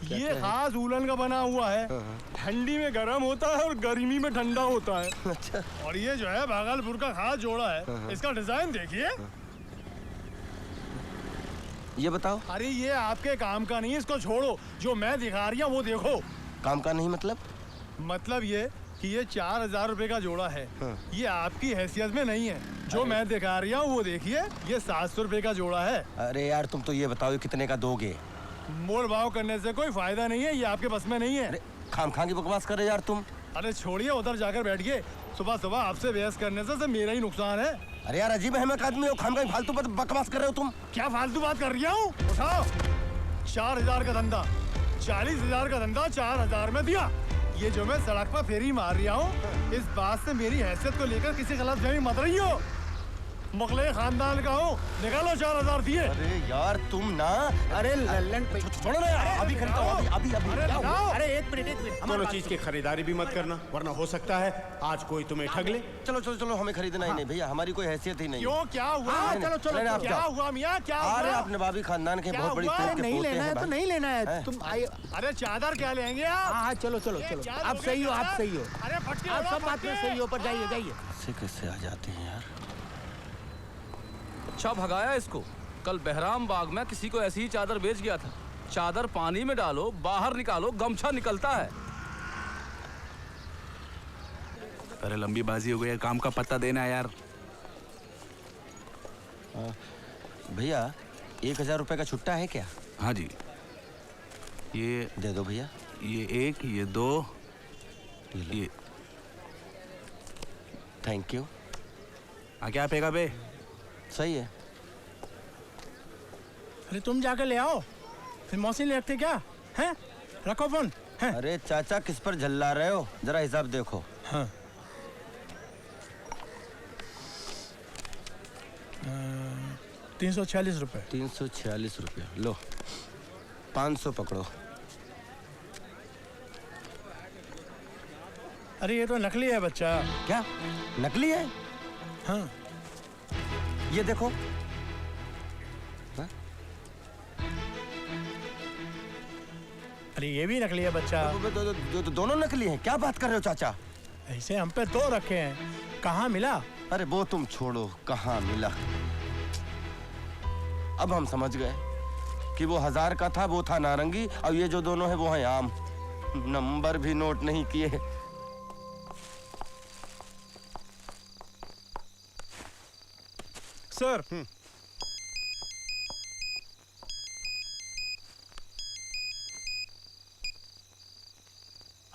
ये खास उलन का बना हुआ है, ठंडी में गर्म होता है और गर्मी में ठंडा होता है। अच्छा। और ये जो है भागलपुर का खास जोड़ा है, इसका डिजाइन देखिए। ये बताओ। अरे ये आपके काम का नहीं है, इसको छोड़ो। जो मैं दिखा रही हूँ वो देखो। काम का नहीं मतलब? मतलब ये कि ये 4000 रुपए का जोड़ा है। ये आपकी हैसियत में नहीं है। जो मैं दिखा रही हूँ वो देखिए, ये 700 रुपए का जोड़ा है। अरे यार तुम तो ये बताओ ये कितने का दोगे? मोल भाव करने से कोई फायदा नहीं है, ये आपके बस में नहीं है। अरे खाम की बकवास कर रहे यार तुम। अरे छोड़िए, उधर जाकर बैठिए। सुबह आपसे बहस करने से मेरा ही नुकसान है। अरे यार अजीब है, आदमी हो, खाम फालतू बकवास कर रहे हो तुम। क्या फालतू बात कर रही हूँ? उठाओ। 4000 का धंधा, 40,000 का धंधा 4000 में दिया। ये जो मैं सड़क पर फेरी मार रहा हूँ, इस बात से मेरी हैसियत को लेकर किसी गलतफहमी मत रही हो। मुगले खानदान का हूँ, निकालो 4000 दिए। अरे यार तुम ना। अरे लल्लन छोड़ो ना यार, अभी खरीदता हूँ, अभी। अरे एक मिनट दोनों चीज की खरीदारी भी मत करना, वरना हो सकता है आज कोई तुम्हें ठग ले। चलो, हमें खरीदना ही नहीं भैया, हमारी कोई हैसियत ही नहीं। क्यों, क्या हुआ? चलो, क्या हुआ मियाँ, क्या हुआ? अरे अपने भाभी खानदान के बहुत बड़ी नहीं लेना है तो नहीं लेना है, तुम आइए। अरे चादर क्या लेंगे आप? हाँ चलो, आप सही हो। अरे फटके, आप सब बात में सही हो, पर जाइए। कैसे आ जाते हैं यार। अच्छा भगाया इसको। कल बहराम बाग में किसी को ऐसी ही चादर बेच गया था। चादर पानी में डालो, बाहर निकालो, गमछा निकलता है। अरे लंबी बाजी हो गई, काम का पता देना यार। भैया 1000 रुपए का छुट्टा है क्या? हाँ जी, ये दे दो भैया। ये 1, ये 2, ये। Thank you. क्या पेगा बे? सही है। अरे तुम जाकर ले आओ, फिर मौसी ले रखते क्या हैं? रखो फोन। अरे चाचा किस पर झल्ला रहे हो, जरा हिसाब देखो। हाँ। 346 रुपए। 346 रुपये लो, 500 पकड़ो। अरे ये तो नकली है बच्चा। क्या नकली है? हाँ। ये देखो। हाँ? अरे ये भी नकली है बच्चा। दोनों नकली हैं। क्या बात कर रहे हो चाचा? ऐसे हम पे 2 रखे हैं, कहाँ मिला? अरे वो तुम छोड़ो, कहाँ मिला। अब हम समझ गए कि वो 1000 का था, वो था नारंगी, और ये जो दोनों हैं वो हैं आम। नंबर भी नोट नहीं किए। सर।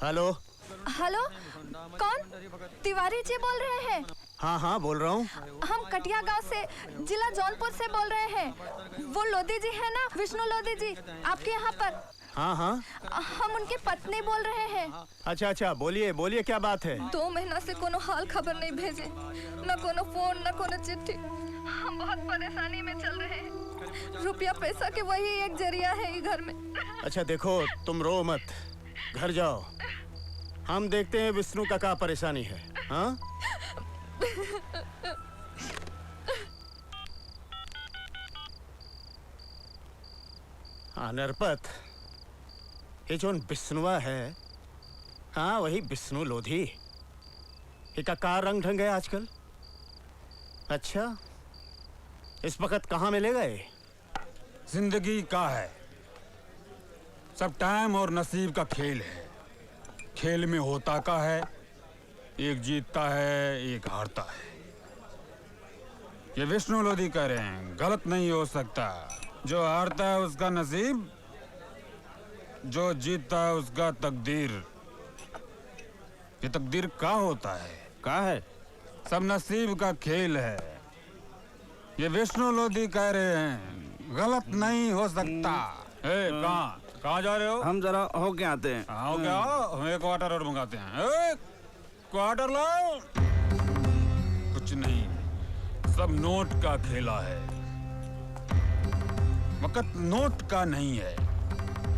हेलो। हेलो, कौन? तिवारी जी बोल रहे हैं? हाँ हाँ बोल रहा हूँ। हम कटिया गांव से, जिला जौनपुर से बोल रहे हैं। वो लोधी जी है ना, विष्णु लोधी जी, आपके यहाँ पर? हाँ हाँ। हम उनकी पत्नी बोल रहे हैं। अच्छा अच्छा, बोलिए बोलिए, क्या बात है? 2 महीना से कोनो हाल खबर नहीं भेजे, न कोनो फोन न कोनो चिट्ठी। हम बहुत परेशानी में चल रहे हैं। रुपया पैसा के वही एक जरिया है घर में। अच्छा देखो, तुम रो मत, घर जाओ, हम देखते हैं विष्णु का क्या परेशानी है। हाँ नरपत, ये जो विष्णुआ है, हाँ वही विष्णु लोधी, इसका क्या रंग ढंग है आजकल? अच्छा, इस वक्त कहाँ मिलेगा ये? जिंदगी का है, सब टाइम और नसीब का खेल है। खेल में होता का है, एक जीतता है एक हारता है। ये विष्णु लोधी कह रहे हैं, गलत नहीं हो सकता। जो हारता है उसका नसीब, जो जीतता है उसका तकदीर। ये तकदीर का होता है? का है? सब नसीब का खेल है। ये विष्णु लोधी कह रहे हैं, गलत नहीं हो सकता। कहाँ जा रहे हो? हम जरा होके आते हैं। हो क्या? हम एक वाटर और मंगाते हैं। एक क्वार्टर लाओ। कुछ नहीं, सब नोट का खेला है। वक्त नोट का नहीं है,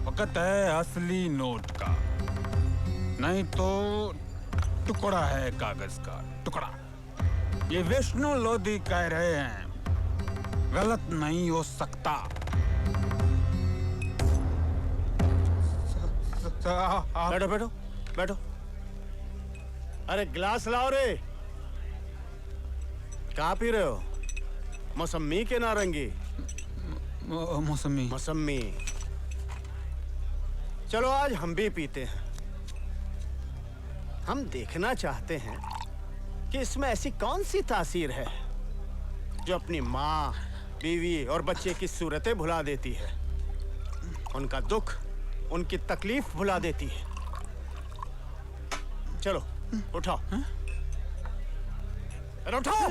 वक्त है असली नोट का। नहीं तो टुकड़ा है कागज का, टुकड़ा। ये विष्णु लोधी कह रहे हैं, गलत नहीं हो सकता। बैठो बैठो बैठो। अरे गिलास लाओ रे। क्या पी रहे हो? मौसमी के नारंगी? मौसमी। मौसमी। चलो आज हम भी पीते हैं। हम देखना चाहते हैं कि इसमें ऐसी कौन सी तासीर है जो अपनी माँ, बीवी और बच्चे की सूरतें भुला देती है, उनका दुख, उनकी तकलीफ भुला देती है। चलो उठाओ। अरे उठाओ।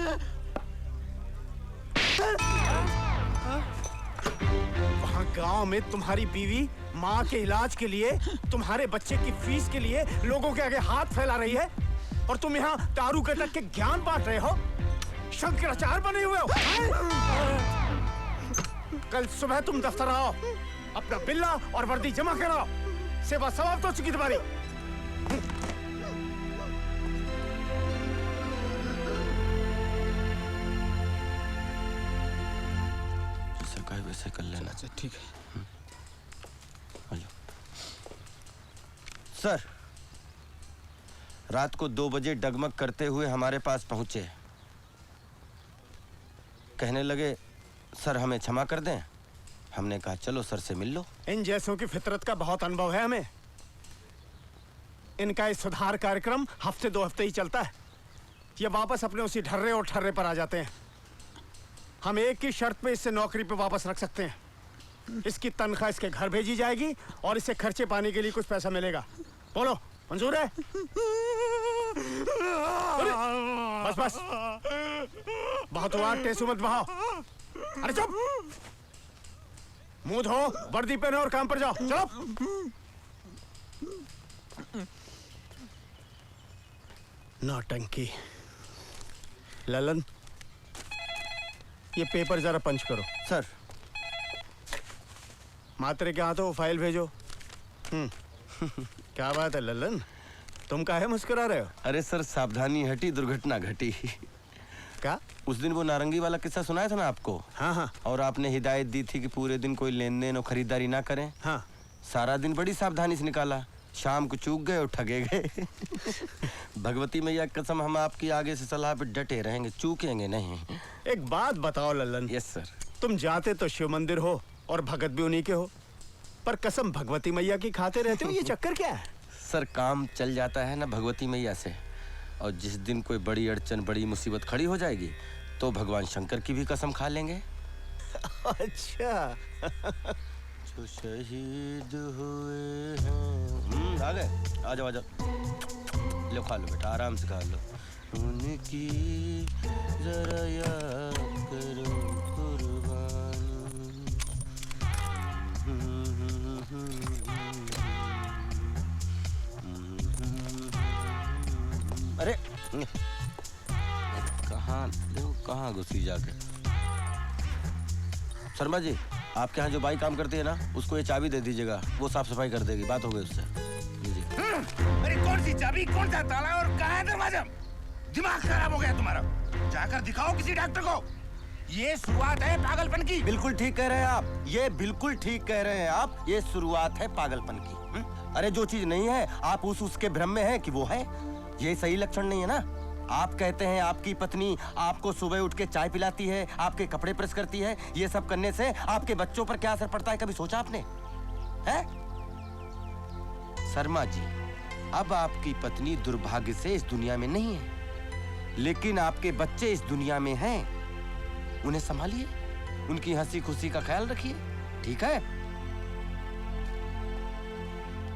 वहाँ गांव में तुम्हारी बीवी माँ के इलाज के लिए, तुम्हारे बच्चे की फीस के लिए लोगों के आगे हाथ फैला रही है, और तुम यहाँ दारू के तक के ज्ञान बांट रहे हो, शंकराचार्य बने हुए हो। कल सुबह तुम दफ्तर आओ, अपना बिल्ला और वर्दी जमा कराओ, सेवा समाप्त हो चुकी तुम्हारी। वैसे कर लेना। अच्छा ठीक है। सर, रात को 2 बजे डगमग करते हुए हमारे पास पहुंचे। कहने लगे, सर हमें क्षमा कर दें। हमने कहा चलो सर से मिल लो। इन जैसों की फितरत का बहुत अनुभव है हमें। इनका इस सुधार कार्यक्रम हफ्ते 2 हफ्ते ही चलता है। ये वापस अपने उसी ढर्रे और ठर्रे पर आ जाते हैं। हम एक ही शर्त पे इससे नौकरी पे वापस रख सकते हैं। इसकी तनख्वाह इसके घर भेजी जाएगी और इसे खर्चे पाने के लिए कुछ पैसा मिलेगा। बोलो, मंजूर है? बस बस, बहुत हुआ, टेसू मत बहाओ। अरे चुप, मुंह धो, वर्दी पहनो और काम पर जाओ। चलो। नौटंकी। ललन, ये पेपर जरा पंच करो। सर। मात्रे के हाथों फाइल भेजो। क्या बात है ललन, तुम काहे मुस्कुरा रहे हो? अरे सर, सावधानी हटी, दुर्घटना घटी। क्या? उस दिन वो नारंगी वाला किस्सा सुनाया था ना आपको? हाँ हाँ। और आपने हिदायत दी थी कि पूरे दिन कोई लेन देन और खरीदारी ना करें। हाँ। सारा दिन बड़ी सावधानी से निकाला, शाम को चूक गए और ठगे गए। भगवती मैया कसम, हम आपकी आगे से सलाह पे डटे रहेंगे, चूकेंगे नहीं। एक बात बताओ ललन। Yes sir. तुम जाते तो शिव मंदिर हो और भगत भी उन्हीं के हो, पर कसम भगवती मैया की खाते रहते हो, ये चक्कर क्या है? सर, काम चल जाता है ना भगवती मैया से, और जिस दिन कोई बड़ी अड़चन, बड़ी मुसीबत खड़ी हो जाएगी तो भगवान शंकर की भी कसम खा लेंगे। अच्छा। जो शहीद हुए हैं। आ गए, आ जाओ आ जाओ। लो खा लो बेटा, आराम से खा लो। उनकी जरा याद करो कुर्बान। अरे कहाँ घुसी जाके। शर्मा जी, आपके यहाँ जो बाई काम करती है ना, उसको ये चाबी दे दीजिएगा, वो साफ सफाई कर देगी। बात हो गई उससे। जी। अरे कौन सी चाबी, कौन सा ताला और कहाँ है दरवाजा? दिमाग खराब हो गया तुम्हारा। जाकर दिखाओ किसी डॉक्टर को। ये शुरुआत है पागलपन की। बिल्कुल ठीक कह रहे हैं आप, ये बिल्कुल ठीक कह रहे हैं आप, ये शुरुआत है पागलपन की। अरे जो चीज नहीं है आप उसके भ्रम में है कि वो है, ये सही लक्षण नहीं है ना। आप कहते हैं आपकी पत्नी आपको सुबह उठ के चाय पिलाती है, आपके कपड़े प्रेस करती है, ये सब करने से आपके बच्चों पर क्या असर पड़ता है, कभी सोचा आपने? है शर्मा जी, अब आपकी पत्नी दुर्भाग्य से इस दुनिया में नहीं है, लेकिन आपके बच्चे इस दुनिया में हैं। उन्हें संभालिए, उनकी हंसी खुशी का ख्याल रखिए, ठीक है?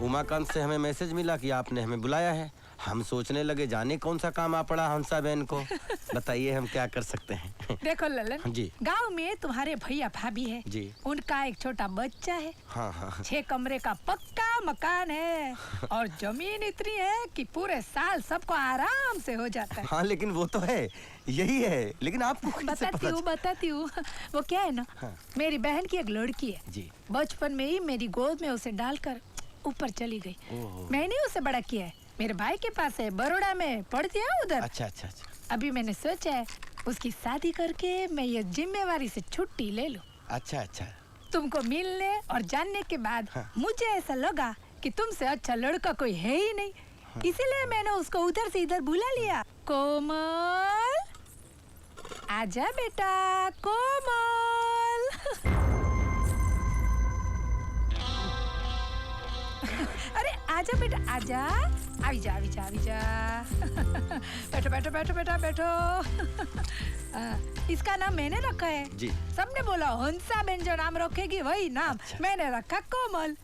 उमाकांत से हमें मैसेज मिला कि आपने हमें बुलाया है। हम सोचने लगे जाने कौन सा काम आ पड़ा हंसा बहन को। बताइए हम क्या कर सकते हैं। देखो ललन जी, गांव में तुम्हारे भैया भाभी है जी, उनका एक छोटा बच्चा है। हाँ। 6 कमरे का पक्का मकान है और जमीन इतनी है कि पूरे साल सबको आराम से हो जाता है। हाँ लेकिन वो तो है, यही है, लेकिन आपको बताती हूँ वो क्या है ना, हाँ। मेरी बहन की एक लड़की है जी, बचपन में ही मेरी गोद में उसे डालकर ऊपर चली गई। मैंने उसे बड़ा किया है, मेरे भाई के पास है, बड़ौदा में पढ़ती है उधर। अच्छा। अभी मैंने सोचा है उसकी शादी करके मैं ये जिम्मेवारी से छुट्टी ले लूं। अच्छा। तुमको मिलने और जानने के बाद मुझे ऐसा लगा कि तुमसे अच्छा लड़का कोई है ही नहीं, इसीलिए मैंने उसको उधर से इधर बुला लिया। कोमल, आजा बेटा, कोमल। अरे आजा बेटा, आजा, आवी जा। बैठो बेटा। इसका नाम मैंने रखा है जी। सबने बोला हंसा बहन जो नाम रखेगी वही नाम। अच्छा। मैंने रखा कोमल।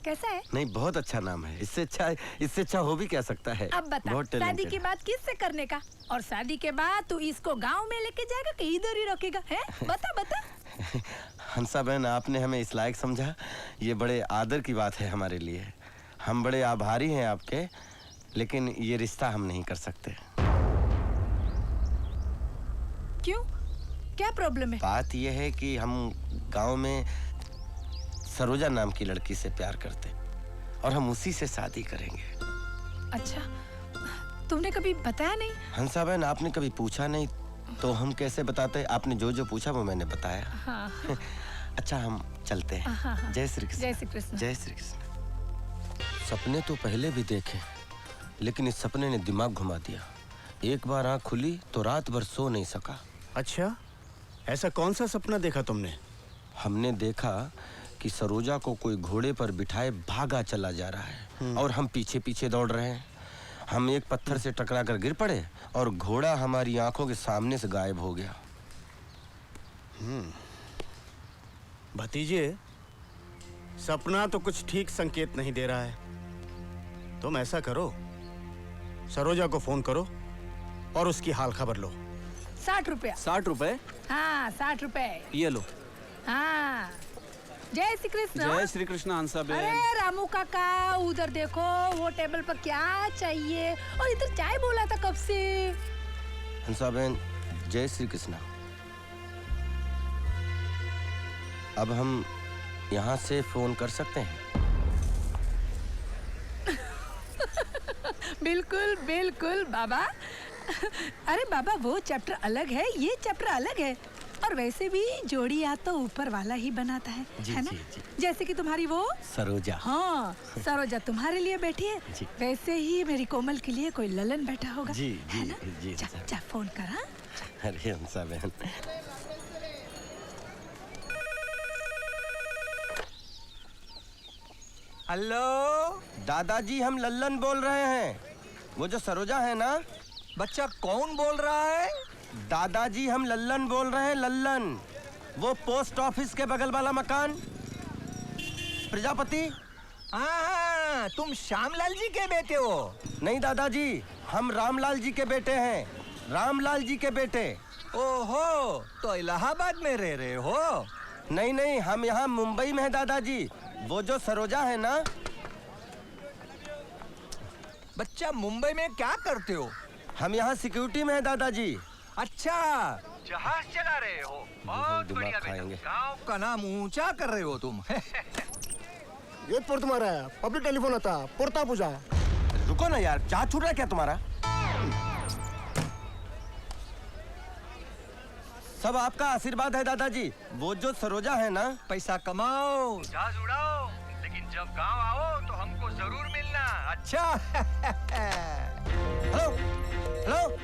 कैसा है? नहीं, बहुत अच्छा नाम है। इससे अच्छा हो भी क्या सकता है। अब बता, शादी की बात किससे करने का? और शादी के बाद तू इसको गांव में लेके जाएगा कि इधर ही रखेगा? है बता। हंसा बहन, आपने हमें इस लायक समझा, ये बड़े आदर की बात है हमारे लिए। हम बड़े आभारी हैं आपके, लेकिन ये रिश्ता हम नहीं कर सकते। क्यों? क्या प्रॉब्लम है? बात यह है कि हम गांव में सरोजा नाम की लड़की से प्यार करते और हम उसी से शादी करेंगे। अच्छा, तुमने कभी बताया नहीं? हंसा बहन, आपने कभी पूछा नहीं तो हम कैसे बताते? आपने जो पूछा वो मैंने बताया। हाँ। अच्छा, हम चलते हैं। हाँ। जय श्री कृष्ण। जय श्री कृष्ण। जय श्री कृष्ण। सपने तो पहले भी देखे, लेकिन इस सपने ने दिमाग घुमा दिया। एक बार आँख खुली तो रात भर सो नहीं सका। अच्छा, ऐसा कौन सा सपना देखा तुमने? हमने देखा कि सरोजा को कोई घोड़े पर बिठाए भागा चला जा रहा है और हम पीछे पीछे दौड़ रहे हैं। हम एक पत्थर से टकराकर गिर पड़े और घोड़ा हमारी आंखों के सामने से गायब हो गया। भतीजे, सपना तो कुछ ठीक संकेत नहीं दे रहा है। तुम ऐसा करो, सरोजा को फोन करो और उसकी हाल खबर लो। 60 रुपया। 60 रुपए? हाँ, 60 रुपए। ये लो। हाँ, जय श्री कृष्ण। जय श्री कृष्ण हंसा बहन। अरे रामू काका, उधर देखो, वो टेबल पर क्या चाहिए? और इधर चाय बोला था कब से। हंसा बहन, जय श्री कृष्ण। अब हम यहाँ से फोन कर सकते हैं? बिल्कुल बाबा। अरे बाबा, वो चैप्टर अलग है, ये चैप्टर अलग है। और वैसे भी जोड़ी याद तो ऊपर वाला ही बनाता है, है ना? जी। जैसे कि तुम्हारी वो सरोजा। हाँ, सरोजा तुम्हारे लिए बैठी है, वैसे ही मेरी कोमल के लिए कोई ललन बैठा होगा। जी। जा फोन कर। हाँ, अरे हंसा बहन। हेलो दादाजी, हम लल्लन बोल रहे हैं। वो जो सरोजा है ना। बच्चा कौन बोल रहा है? दादाजी, हम लल्लन बोल रहे हैं, लल्लन। वो पोस्ट ऑफिस के बगल वाला मकान, प्रजापति। हाँ, तुम श्यामलाल जी के बेटे हो? नहीं दादाजी, हम रामलाल जी के बेटे हैं, रामलाल जी के बेटे। ओहो, तो इलाहाबाद में रह रहे हो? नहीं नहीं, हम यहाँ मुंबई में हैं दादाजी। वो जो सरोजा है ना। बच्चा मुंबई में क्या करते हो? हम यहाँ सिक्योरिटी में हैं दादाजी। अच्छा, जहाज चला रहे हो? बहुत बढ़िया बेटा। गाँव का नाम ऊंचा कर रहे हो तुम। ये पर तुम्हारा पब्लिक टेलीफोन आता पुरता पूजा। रुको ना यार, जहाज छूट रहा है क्या तुम्हारा? सब आपका आशीर्वाद है दादाजी। वो जो सरोजा है ना। पैसा कमाओ, जहाज उड़ाओ, लेकिन जब गांव आओ तो हमको जरूर मिलना। अच्छा। Hello hello.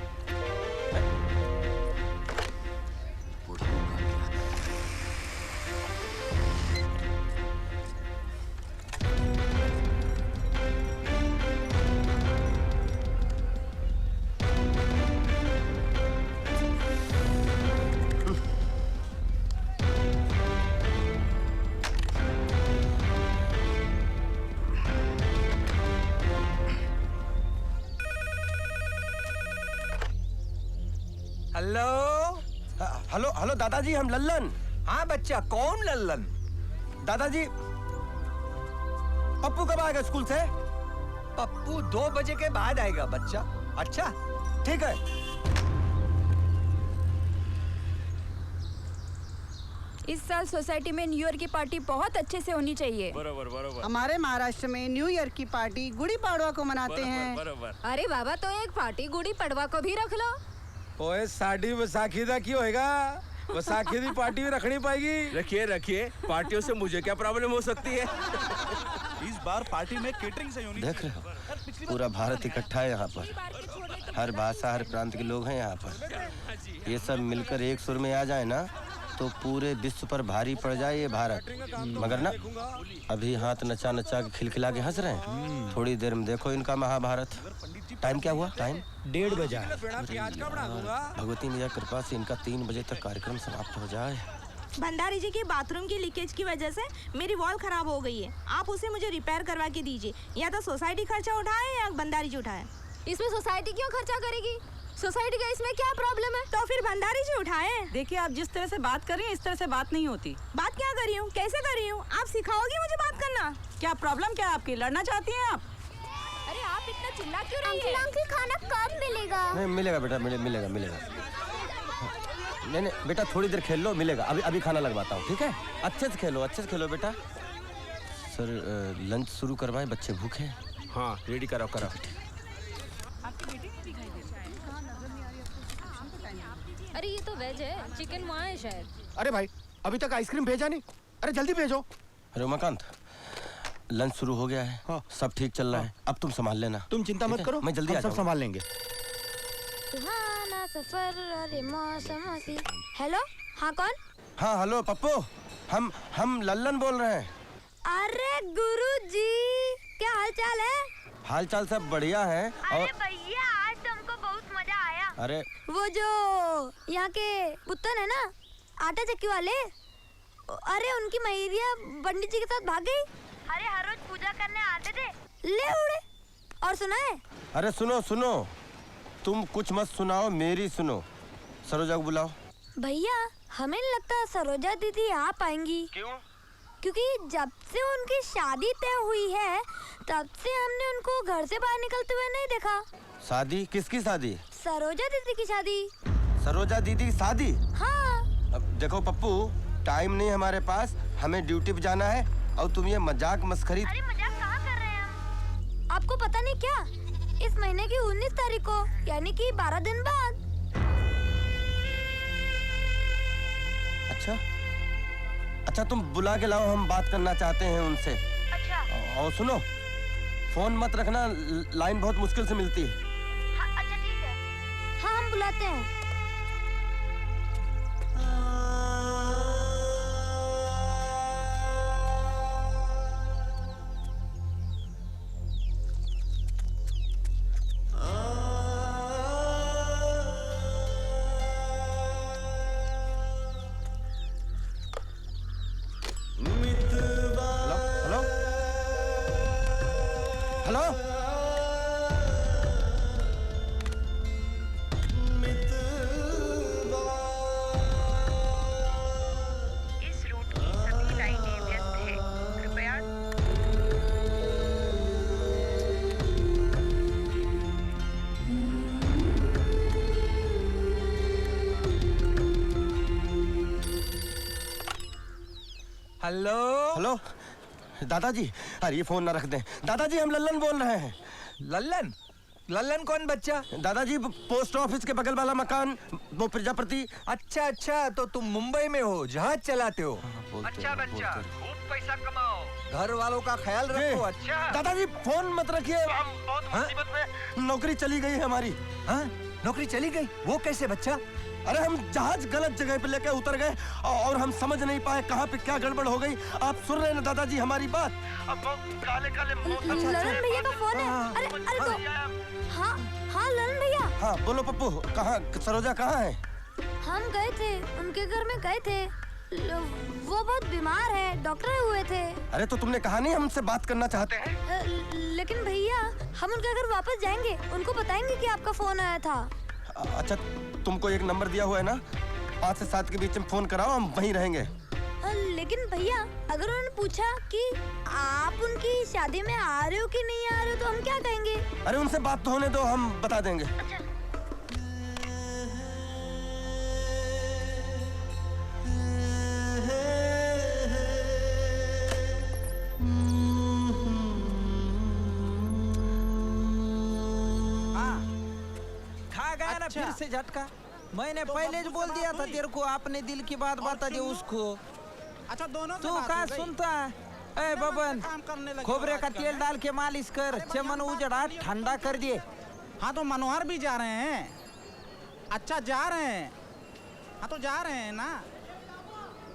Hello hello hello दादाजी, हम लल्लन। हाँ बच्चा, कौन लल्लन? दादाजी, पप्पू कब आएगा स्कूल से? पप्पू 2 बजे के बाद आएगा बच्चा। अच्छा ठीक है। इस साल सोसाइटी में न्यू ईयर की पार्टी बहुत अच्छे से होनी चाहिए। बरोबर बरोबर। हमारे महाराष्ट्र में न्यू ईयर की पार्टी गुड़ी पड़वा को मनाते हैं। बरोबर। अरे बाबा, तो एक पार्टी गुड़ी पड़वा को भी रख लो। ओए साड़ी वसाखी दा क्यों होएगा? वसाखी दी पार्टी भी रखनी पाएगी। रखिए रखिए, पार्टियों से मुझे क्या प्रॉब्लम हो सकती है? इस बार पार्टी में केटरिंग से होनी। देख रहे हो, पूरा भारत इकट्ठा है यहाँ पर। हर भाषा, हर प्रांत के लोग हैं यहाँ पर। ये सब मिलकर एक सुर में आ जाए ना तो पूरे विश्व पर भारी पड़ जाए ये भारत। मगर ना, अभी हाथ नचा नचा के खिलखिला के हंस रहे हैं। थोड़ी देर में देखो इनका महाभारत। टाइम क्या हुआ? टाइम 1:30 बजा। भगवती मैया कृपा से इनका 3 बजे तक कार्यक्रम समाप्त हो जाए। भंडारी जी की बाथरूम की लीकेज की वजह से मेरी वॉल खराब हो गई है। आप उसे मुझे रिपेयर करवा के दीजिए। या तो सोसाइटी खर्चा उठाए या भंडारी जी उठाए। इसमें सोसाइटी क्यों खर्चा करेगी? सोसाइटी का इसमें क्या प्रॉब्लम है? तो फिर भंडारी जी उठाए। देखिए, आप जिस तरह से बात कर रही हैं, इस तरह से बात नहीं होती। बात क्या कर रही हूँ? कैसे कर रही हूँ? आप सिखाओगी मुझे बात करना? क्या प्रॉब्लम क्या है आपकी? लड़ना चाहती हैं आप? अरे आप इतना चिल्ला क्यों रही है? अंकल, खाना कब मिलेगा? नहीं मिलेगा बेटा, मिलेगा मिलेगा। नहीं नहीं बेटा, थोड़ी देर खेल लो, मिलेगा। अभी अभी खाना लगवाता हूँ, ठीक है? अच्छे से खेलो बेटा। सर, लंच शुरू करवाएं, बच्चे भूखे हैं। हाँ, रेडी कराओ कराओ। अरे ये तो वेज है, चिकन वहाँ है शायद। अरे भाई, अभी तक आइसक्रीम भेजा नहीं। अरे जल्दी भेजो। अरे उमाकांत, लंच शुरू हो गया है। हाँ। सब ठीक चल रहा है। अब तुम संभाल लेना। तुम चिंता मत करो, मैं जल्दी आ सब जाऊंगा। संभाल लेंगे। सुहाना सफर, अरे मौसम हसी। हेलो, हाँ कौन? हाँ हेलो पप्पू, हम लल्लन बोल रहे हैं। अरे गुरुजी, क्या हाल चाल है? हाल चाल सब बढ़िया है। अरे भैया, आज तुमको बहुत मजा आया। अरे वो जो यहाँ के पुत्तन है ना, आटा चक्की वाले, अरे उनकी मैरिया पंडित जी के साथ भाग गई। अरे हर रोज पूजा करने आते थे, ले उड़े। और सुना है? अरे सुनो, तुम कुछ मत सुनाओ, मेरी सुनो। सरोजा को बुलाओ। भैया, हमें नहीं लगता सरोजा दीदी आ पाएंगी। क्यों? क्योंकि जब से उनकी शादी तय हुई है, तब से हमने उनको घर से बाहर निकलते हुए नहीं देखा। शादी? किसकी शादी? सरोजा दीदी की शादी। सरोजा दीदी की शादी? हाँ। अब देखो पप्पू, टाइम नहीं हमारे पास, हमें ड्यूटी पे जाना है। और तुम ये मजाक मस्खरी। अरे मजाक कहाँ कर रहे हैं हम? आपको पता नहीं क्या, इस महीने की 19 तारीख को, यानी कि 12 दिन बाद। अच्छा तुम बुला के लाओ, हम बात करना चाहते हैं उनसे। अच्छा। और सुनो, फोन मत रखना, लाइन बहुत मुश्किल से मिलती है। हाँ, अच्छा ठीक है। हाँ, हम बुलाते हैं। हेलो हेलो हेलो दादाजी, अरे ये फोन ना रख दें। दादाजी हम लल्लन बोल रहे हैं। लल्लन? लल्लन कौन बच्चा? दादाजी पोस्ट ऑफिस के बगल वाला मकान, वो प्रजापति। अच्छा अच्छा, तो तुम मुंबई में हो, जहाज चलाते हो। अच्छा बच्चा, खूब पैसा कमाओ, घर वालों का ख्याल रखो। अच्छा दादाजी फोन मत रखिए, हम बहुत मुसीबत में, नौकरी चली गई है हमारी। हाँ, नौकरी चली गई? वो कैसे बच्चा? अरे हम जहाज गलत जगह पे लेके उतर गए और हम समझ नहीं पाए कहाँ पे क्या गड़बड़ हो गई। आप सुन रहे हैं ना दादाजी हमारी बात? अब काले काले ललन भैया का फोन है। अरे अरे हाँ हाँ ललन भैया। हाँ बोलो पप्पू, कहाँ सरोजा कहाँ है? हम गए थे, उनके घर में गए थे। वो बहुत बीमार है, डॉक्टर हुए थे। अरे तो तुमने कहा नहीं हमसे बात करना चाहते हैं? लेकिन भैया हम उनके घर वापस जाएंगे, उनको बताएंगे कि आपका फोन आया था। अच्छा तुमको एक नंबर दिया हुआ है ना, 5 से 7 के बीच में फोन कराओ, हम वहीं रहेंगे। लेकिन भैया अगर उन्होंने पूछा कि आप उनकी शादी में आ रहे हो कि नहीं आ रहे हो तो हम क्या कहेंगे? अरे उनसे बात तो होने दो, हम बता देंगे। अच्छा। फिर से झटका। मैंने पहले ही बोल दिया था तेरे को, अपने दिल की बात बता दे उसको। अच्छा दोनों तू कहाँ सुनता है? ए बबन, खोबरे का तेल डाल के मालिश कर, चमन उजड़ा ठंडा कर दिए। हाँ तो मनोहर भी जा रहे हैं। अच्छा जा रहे हैं? हाँ तो जा रहे हैं ना।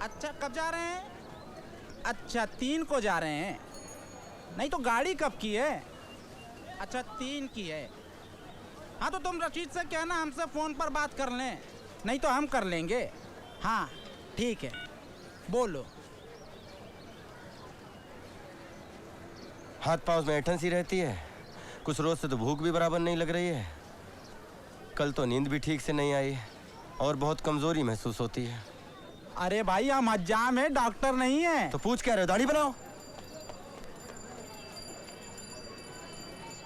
अच्छा कब जा रहे हैं? अच्छा 3 को जा रहे हैं। नहीं तो गाड़ी कब की है? अच्छा 3 की है। हाँ तो तुम रशीद से कहना हमसे फोन पर बात कर लें, नहीं तो हम कर लेंगे। हाँ ठीक है, बोलो। हाथ पाँव में ऐंठन सी रहती है, कुछ रोज से तो भूख भी बराबर नहीं लग रही है। कल तो नींद भी ठीक से नहीं आई और बहुत कमजोरी महसूस होती है। अरे भाई हम हज्जाम है, डॉक्टर नहीं है। तो पूछ क्या रहे हो, दाढ़ी बनाओ।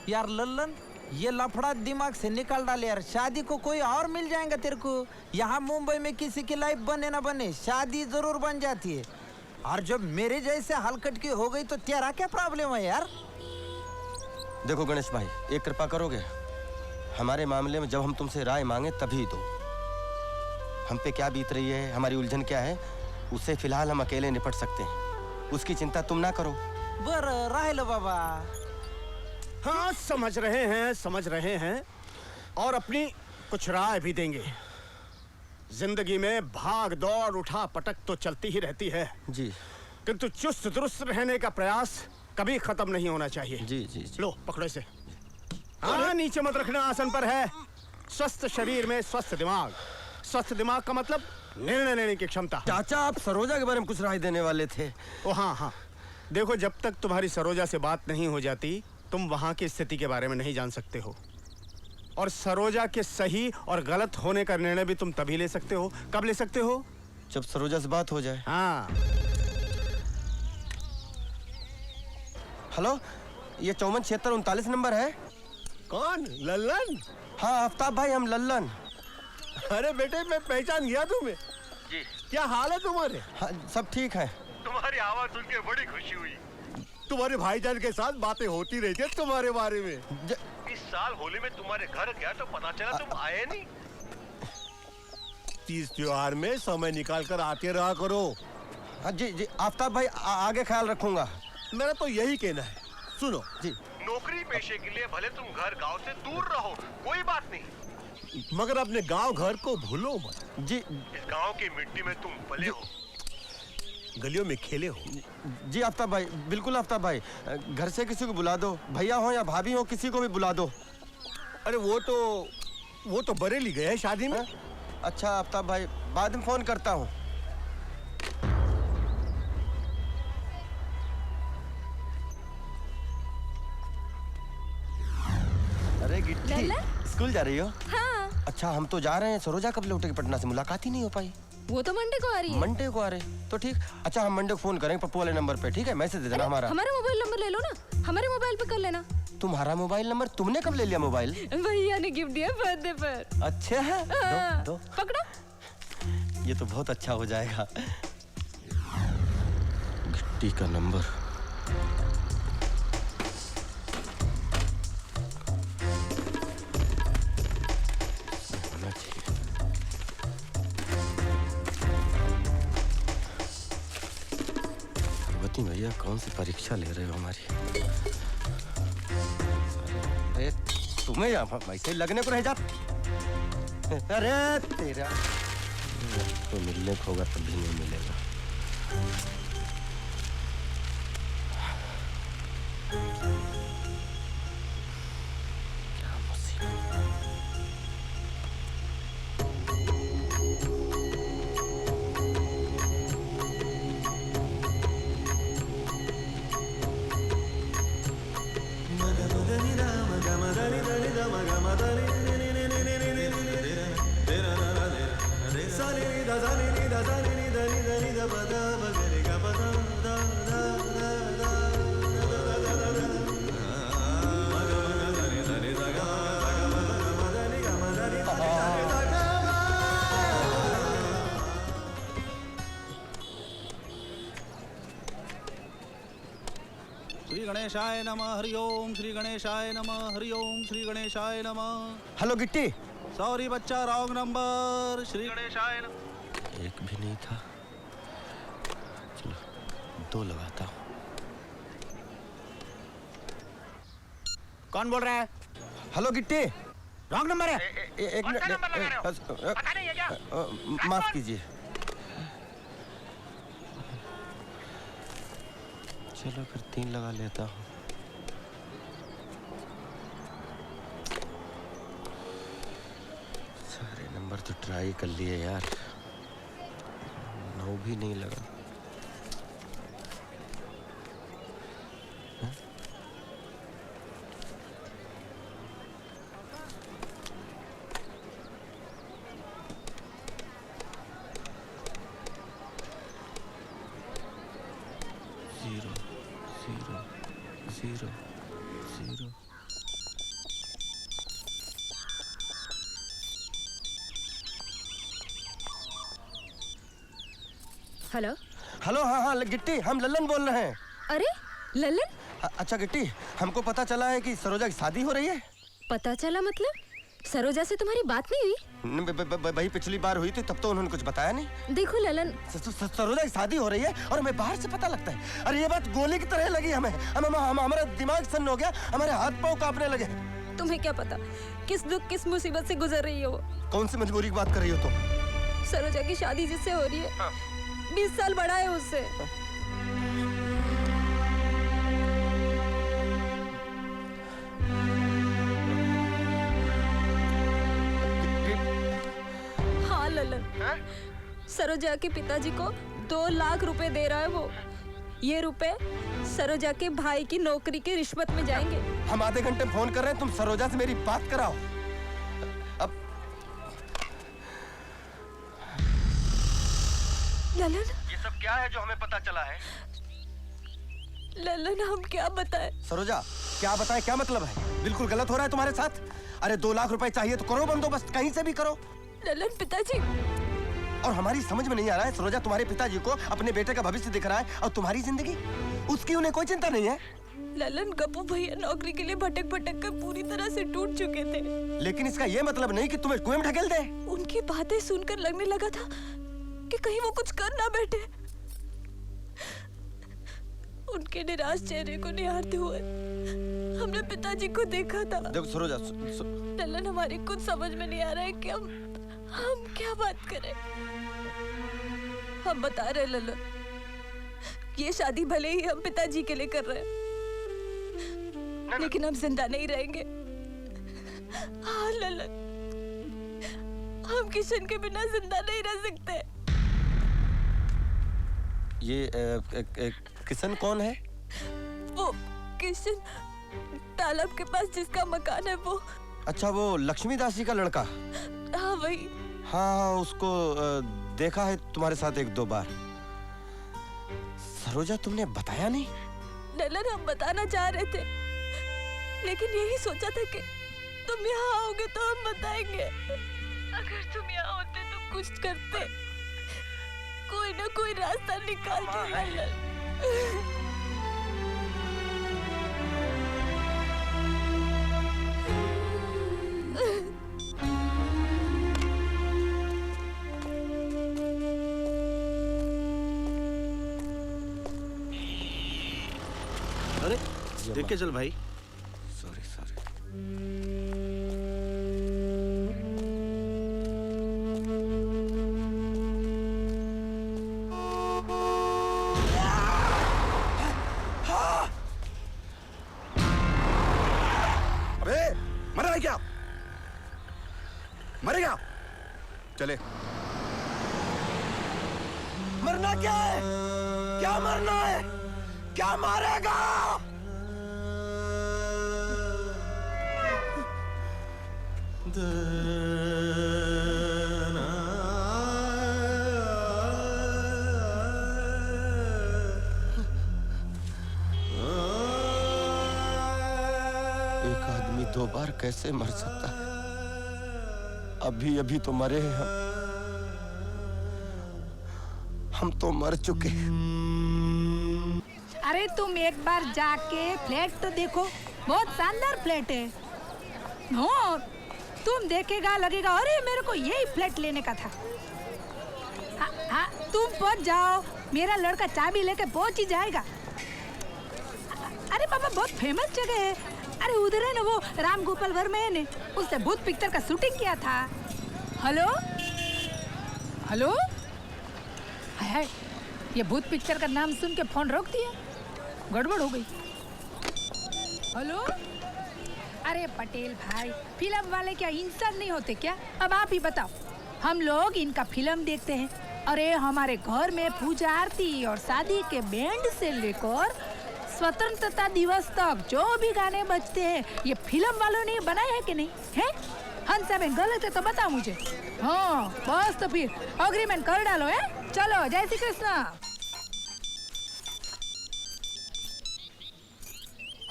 यार लल्लन, ये लफड़ा दिमाग से निकाल डाले यार। शादी को कोई और मिल जाएगा तेरे को। यहाँ मुंबई में किसी की लाइफ बने ना बने, शादी जरूर बन जाती है। और जब मेरे जैसे हलकट की हो गई तो तेरा क्या प्रॉब्लम है यार? देखो गणेश भाई, एक कृपा करोगे? हमारे मामले में जब हम तुमसे राय मांगे तभी दो। हम पे क्या बीत रही है, हमारी उलझन क्या है, उससे फिलहाल हम अकेले निपट सकते हैं। उसकी चिंता तुम ना करो। बर राय लो बाबा। हाँ समझ रहे हैं और अपनी कुछ राय भी देंगे। जिंदगी में भाग दौड़ उठा पटक तो चलती ही रहती है जी, किंतु चुस्त दुरुस्त रहने का प्रयास कभी खत्म नहीं होना चाहिए। जी जी, जी। लो पकड़ो इसे। हाँ नीचे मत रखना, आसन पर है। स्वस्थ शरीर में स्वस्थ दिमाग। स्वस्थ दिमाग का मतलब निर्णय लेने की क्षमता। चाचा आप सरोजा के बारे में कुछ राय देने वाले थे। ओ हाँ, देखो जब तक तुम्हारी सरोजा से बात नहीं हो जाती तुम वहां की स्थिति के बारे में नहीं जान सकते हो। और सरोजा के सही और गलत होने का निर्णय भी तुम तभी ले सकते हो। कब ले सकते हो? जब सरोजा से बात हो जाए। हाँ। हेलो, ये 547639 नंबर है। कौन? लल्लन? हाँ आफ्ताब भाई, हम लल्लन। अरे बेटे मैं पहचान गया तुम्हें। जी। क्या हाल है तुम्हारे? हाँ, सब ठीक है। तुम्हारी आवाज सुन के बड़ी खुशी हुई। तुम्हारे भाईजान के साथ बातें होती रहती है तुम्हारे बारे में। इस साल होली में तुम्हारे घर गया तो पता चला तुम आए नहीं। तीज त्योहार में समय निकाल कर आते रहा करो। हाँ जी जी आफ्ताब भाई, आगे ख्याल रखूंगा। मेरा तो यही कहना है। सुनो जी, नौकरी पेशे के लिए भले तुम घर गांव से दूर रहो, कोई बात नहीं, मगर अपने गांव घर को भूलो मत। जी। इस गांव की मिट्टी में तुम पले हो, गलियों में खेले हो। जी आफ्ताब भाई, बिल्कुल आफ्ताब भाई। घर से किसी को बुला दो, भैया हो या भाभी हो, किसी को भी बुला दो। अरे वो तो बरेली गए हैं शादी में। अच्छा आफ्ताब भाई, बाद में फोन करता हूँ। अरे गिट्टी, स्कूल जा रही हो? हाँ। अच्छा हम तो जा रहे हैं। सरोजा कब लौटेगी पटना से? मुलाकात ही नहीं हो पाई। वो तो मंडे को आ रही है। मंडे को आ रहे तो ठीक। अच्छा हम मंडे को फोन करेंगे पप्पू वाले नंबर पे, ठीक है? मैसेज दे देना हमारा मोबाइल नंबर ले लो ना, हमारे मोबाइल पे कर लेना। तुम्हारा मोबाइल नंबर? तुमने कब ले लिया मोबाइल? भैया ने गिफ्ट दिया बर्थडे पर। अच्छा है, दो। पकड़ो। ये तो बहुत अच्छा हो जाएगा। गिट्टी का नंबर। होना चाहिए। पार्वती भैया कौन सी परीक्षा ले रहे हो हमारी? अरे तुम्हें ऐसे लगने को रह जा। अरे तेरा तो मिलने को होगा तभी नहीं मिलेगा। क्या मुसीबत। श्री गणेशाय नमः। हरि ओम श्री गणेशाय नमः। हरि ओम श्री गणेशाय नमः। हेलो गिट्टी। सॉरी बच्चा, रॉन्ग नंबर। श्री गणेशाय नमः। एक भी नहीं था। चलो 2 लगाता हूँ। कौन बोल रहा है? हेलो गिट्टी। रॉन्ग नंबर है। एक मिनट, माफ कीजिए। चलो फिर 3 लगा लेता हूँ। सारे नंबर तो ट्राई कर लिए यार, 9 भी नहीं लगा। जीरो। Hello hello. हाँ हाँ गिट्टी, हम लल्लन बोल रहे हैं। अरे लल्लन? अच्छा गिट्टी, हमको पता चला है कि सरोजा की शादी हो रही है। पता चला मतलब? सरोजा से तुम्हारी बात नहीं हुई? भाई पिछली बार हुई थी तब तो उन्होंने कुछ बताया नहीं। देखो ललन, सरोजा की शादी हो रही है और हमें बाहर से पता लगता है। अरे ये बात गोली की तरह लगी हमें। हमारा दिमाग सन्न हो गया, हमारे हाथ पांव कांपने लगे। तुम्हें क्या पता किस दुख किस मुसीबत से गुजर रही हो? कौन सी मजबूरी की बात कर रही हो तुम? सरोजा की शादी जिससे हो रही है 20 साल बड़ा है उससे। हाँ ललन, सरोजा के पिताजी को 2 लाख रुपए दे रहा है वो। ये रुपए सरोजा के भाई की नौकरी के रिश्वत में जाएंगे। हम आधे घंटे फोन कर रहे हैं, तुम सरोजा से मेरी बात कराओ। अब ललन, ये सब क्या है जो हमें पता चला है? ललन हम क्या बताएं? सरोजा क्या बताएं, क्या मतलब है? बिल्कुल गलत हो रहा है तुम्हारे साथ। अरे 2 लाख रुपए चाहिए तो करो बंदोबस्त, कहीं से भी करो। ललन पिताजी, और हमारी समझ में नहीं आ रहा है, सरोजा तुम्हारे पिताजी को अपने बेटे का भविष्य दिख रहा है और तुम्हारी जिंदगी, उसकी उन्हें कोई चिंता नहीं है। ललन गप्पू भैया नौकरी के लिए भटक भटक कर पूरी तरह से टूट चुके थे। लेकिन इसका ये मतलब नहीं कि तुम्हें कुएं में ढकेल दे। उनकी बातें सुनकर लगने लगा था कि कहीं वो कुछ कर ना बैठे। उनके निराश चेहरे को निहारते हुए हमने पिताजी को देखा था। जब सरोजा ललन हमारी कुछ समझ में नहीं आ रहा है कि हम क्या बात करें। हम बता रहे ललन, ये शादी भले ही हम पिताजी के लिए कर रहे हैं, लेकिन हम जिंदा नहीं रहेंगे। हाँ ललन, हम किशन के बिना जिंदा नहीं रह सकते। ये किशन कौन है? वो किशन तालाब के पास जिसका मकान है वो। अच्छा, वो लक्ष्मीदास जी का लड़का? हाँ वही। हाँ, उसको देखा है तुम्हारे साथ 1-2 बार। सरोजा तुमने बताया नहीं? ललन हम बताना चाह रहे थे, लेकिन यही सोचा था कि तुम यहाँ आओगे तो हम बताएंगे। अगर तुम यहाँ होते तो कुछ करते, कोई ना कोई रास्ता निकालते। ललन अरे देख के चल भाई। Sorry sorry. अबे मरा है क्या? मरेगा? चले। मरना क्या है? क्या मरना है? क्या मारेगा? एक आदमी 2 बार कैसे मर सकता है? अभी अभी तो मरे हैं हम तो मर चुके। अरे तुम एक बार जाके फ्लैट तो देखो, बहुत शानदार फ्लैट है। हो तुम देखेगा लगेगा अरे मेरे को यही फ्लैट लेने का था। हाँ तुम पहुंच जाओ, मेरा लड़का चाबी लेके पहुंच ही जाएगा। अरे पापा बहुत फेमस जगह है। अरे उधर है ना वो राम गोपाल वर्मा है ने, उसने भूत पिक्चर का शूटिंग किया था। हेलो हेलो, हाय ये भूत पिक्चर का नाम सुन के फोन रोक दिया, गड़बड़ हो गई। हेलो, अरे पटेल भाई, फिल्म वाले क्या इंसान नहीं होते क्या? अब आप ही बताओ, हम लोग इनका फिल्म देखते हैं। अरे हमारे घर में पूजा आरती और शादी के बैंड से लेकर स्वतंत्रता दिवस तक जो भी गाने बजते हैं ये फिल्म वालों ने बनाए हैं कि नहीं है? हंसा में गलत है तो बताओ मुझे। हाँ बस तो फिर अग्रीमेंट कर डालो है। चलो जय श्री कृष्ण।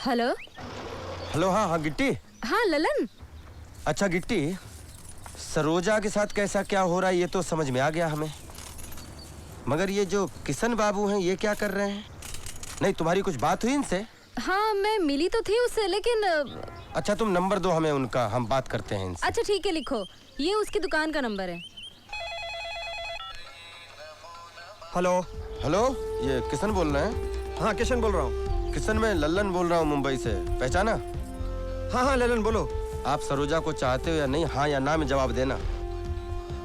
Hello hello. हाँ हाँ गिट्टी। हाँ ललन। अच्छा गिट्टी, सरोजा के साथ कैसा क्या हो रहा है ये तो समझ में आ गया हमें, मगर ये जो किशन बाबू हैं ये क्या कर रहे हैं? नहीं तुम्हारी कुछ बात हुई इनसे? हाँ मैं मिली तो थी उससे, लेकिन अच्छा तुम नंबर दो हमें उनका, हम बात करते हैं इनसे। अच्छा ठीक है, लिखो, ये उसकी दुकान का नंबर है। हेलो हेलो, ये किशन बोल रहे हैं? हाँ किशन बोल रहा हूँ। किशन मैं लल्लन बोल रहा हूँ मुंबई से, पहचाना? हाँ हाँ ललन बोलो। आप सरोजा को चाहते हो या नहीं, हाँ या ना में जवाब देना।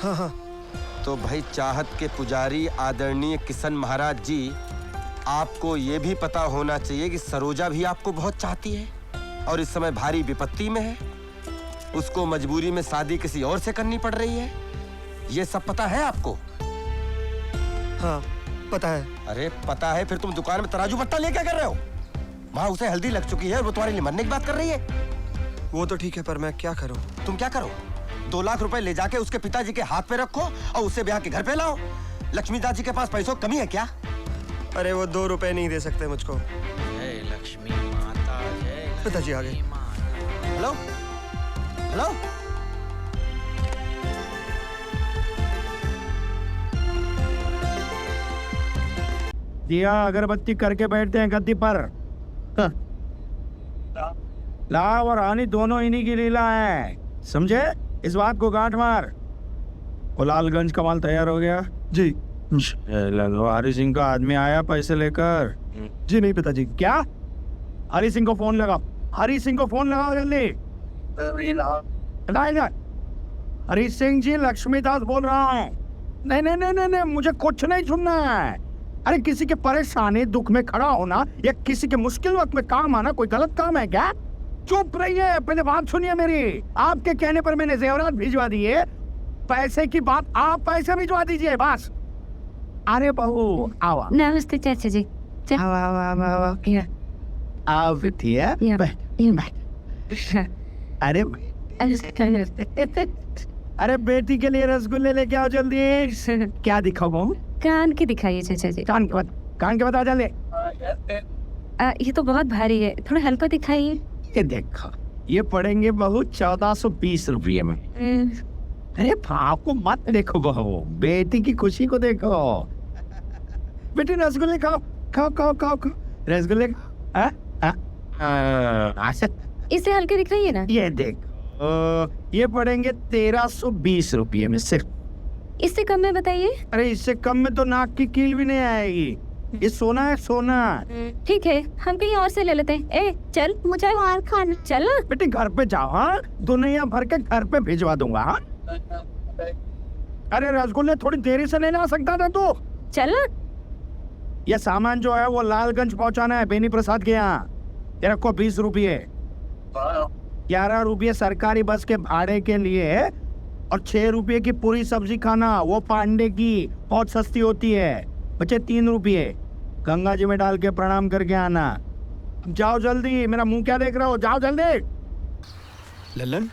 हाँ हाँ। तो भाई चाहत के पुजारी आदरणीय किशन महाराज जी, आपको ये भी पता होना चाहिए कि सरोजा भी आपको बहुत चाहती है और इस समय भारी विपत्ति में है। उसको मजबूरी में शादी किसी और से करनी पड़ रही है, ये सब पता है आपको? हाँ पता है। अरे पता है, फिर तुम दुकान में तराजू पत्ता ले क्या कर रहे हो? वहाँ उसे हल्दी लग चुकी है और वो तुम्हारे लिए मरने की बात कर रही है। वो तो ठीक है, पर मैं क्या करूं? तुम क्या करो? 2 लाख रुपए ले जाके उसके पिताजी के हाथ पे रखो और उससे ब्याह के घर पे लाओ। लक्ष्मीदास जी के पास पैसों कमी है क्या? अरे वो 2 रुपए नहीं दे सकते मुझको। जय लक्ष्मी माता, जय पिताजी आ गए। हेलो हेलो, दिया अगरबत्ती करके बैठते हैं गद्दी पर। लाभ और हानि दोनों इन्हीं की लीला है, समझे? इस बात को गांठ मार। कुलालगंज का माल तैयार हो गया? जी। हरि सिंह का आदमी आया पैसे लेकर? जी नहीं पिताजी। क्या? हरि सिंह को फोन लगाओ, हरि सिंह को फोन लगाओ जल्दी। हरि सिंह जी, लक्ष्मीदास बोल रहा हूँ। नहीं नहीं नहीं नहीं नहीं, मुझे कुछ नहीं सुनना है। अरे किसी के परेशानी दुख में खड़ा होना या किसी के मुश्किल वक्त में काम आना कोई गलत काम है क्या? चुप रहिए, पहले बात सुनिए मेरी। आपके कहने पर मैंने जेवरात भिजवा दिए, पैसे की बात आप पैसे भिजवा दीजिए बस। अरे बहू आओ। नमस्ते चाचा जी। आओ आओ आओ आओ। आओ बिटिया, बैठ। अरे अरे बेटी के लिए रसगुल्ले लेके आओ जल्दी। क्या दिखाऊं? कान के दिखाइए चाचा जी। कान के बता जल्दी। ये तो बहुत भारी है, थोड़ा हल्का दिखाइए। ये देखो, ये पड़ेंगे बहू 1420 रुपये में। अरे भाव को मत देखो बहू, बेटी की खुशी को देखो। बेटी रसगुल्ले खाओ। खाओ खाओ खाओ खाओ रसगुल्ले इससे हल्के दिख रही है ना? ये देख ये पड़ेंगे 1320 रुपये में सिर्फ। इससे कम में बताइए। अरे इससे कम में तो नाक की कील भी नहीं आएगी। ये सोना है सोना। ठीक है हम कहीं और से ले लेते हैं। ए चल मुझे और खाना। चल बेटे घर पे जाओ। हाँ दुनिया भर के घर पे भिजवा दूंगा। हाँ अरे रसगुल्ले थोड़ी देरी से नहीं ला सकता था तू। चल ये सामान जो है वो लालगंज पहुंचाना है बेनी प्रसाद के यहाँ। ये रखो 20 रुपये। 11 रुपये सरकारी बस के भाड़े के लिए और 6 रुपये की पूरी सब्जी खाना, वो पांडे की बहुत सस्ती होती है। बचे 3 रुपये गंगा जी में डाल के प्रणाम करके आना। जाओ जल्दी, मेरा मुंह क्या देख रहे हो, जाओ जल्दी। लल्लन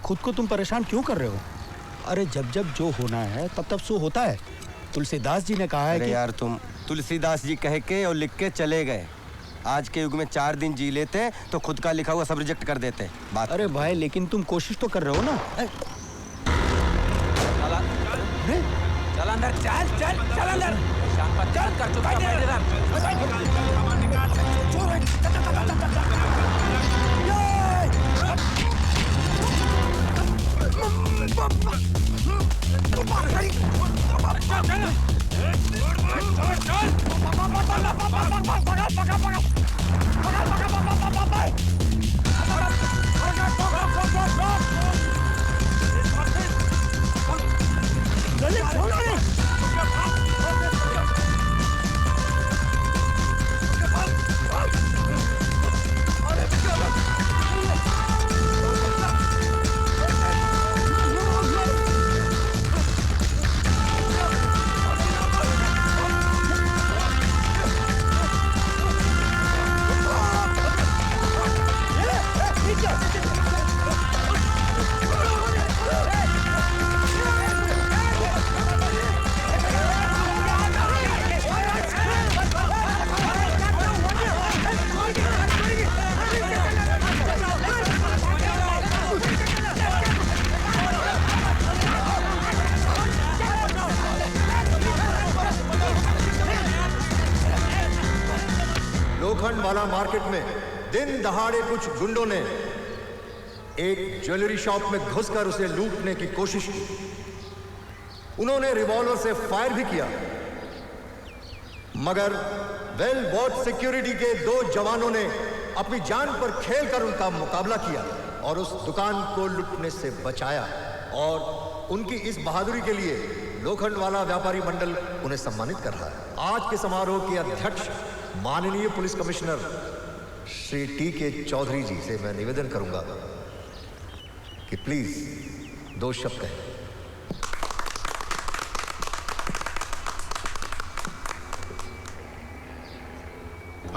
खुद को तुम परेशान क्यों कर रहे हो? अरे जब जब जो होना है तब तब सो होता है। तुलसीदास जी ने कहा है कि यार तुम तुलसीदास जी कह के और लिख के चले गए। आज के युग में 4 दिन जी लेते तो खुद का लिखा हुआ सब रिजेक्ट कर देते बात। अरे भाई लेकिन तुम कोशिश तो कर रहे हो ना। चल अंदर, चल चल चल अंदर। चल कर चुका लोखंडवाला मार्केट में दिन दहाड़े कुछ गुंडों ने एक ज्वेलरी शॉप में घुसकर उसे लूटने की कोशिश की। उन्होंने रिवॉल्वर से फायर भी किया, मगर वेल वॉच सिक्योरिटी के 2 जवानों ने अपनी जान पर खेलकर उनका मुकाबला किया और उस दुकान को लूटने से बचाया। और उनकी इस बहादुरी के लिए लोखंडवाला व्यापारी मंडल उन्हें सम्मानित कर रहा है। आज के समारोह के अध्यक्ष माननीय पुलिस कमिश्नर श्री टी.के. चौधरी जी से मैं निवेदन करूंगा कि प्लीज 2 शब्द कहें।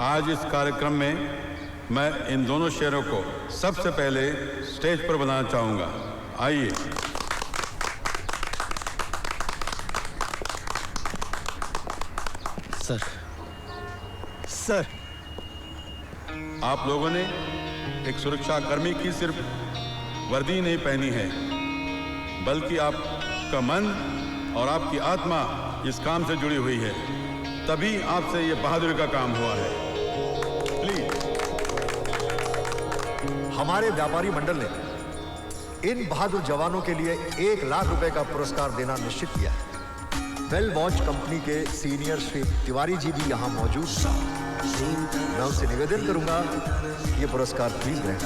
आज इस कार्यक्रम में मैं इन दोनों शेरों को सबसे पहले स्टेज पर बुलाना चाहूंगा। आइए। सर आप लोगों ने एक सुरक्षा कर्मी की सिर्फ वर्दी नहीं पहनी है, बल्कि आपका मन और आपकी आत्मा इस काम से जुड़ी हुई है। तभी आपसे ये बहादुरी का काम हुआ है। प्लीज। हमारे व्यापारी मंडल ने इन बहादुर जवानों के लिए 1 लाख रुपए का पुरस्कार देना निश्चित किया है। वेल वॉच कंपनी के सीनियर श्री तिवारी जी भी यहाँ मौजूद हैं। मैं उनसे निवेदन करूंगा ये पुरस्कार प्लीज ग्रहण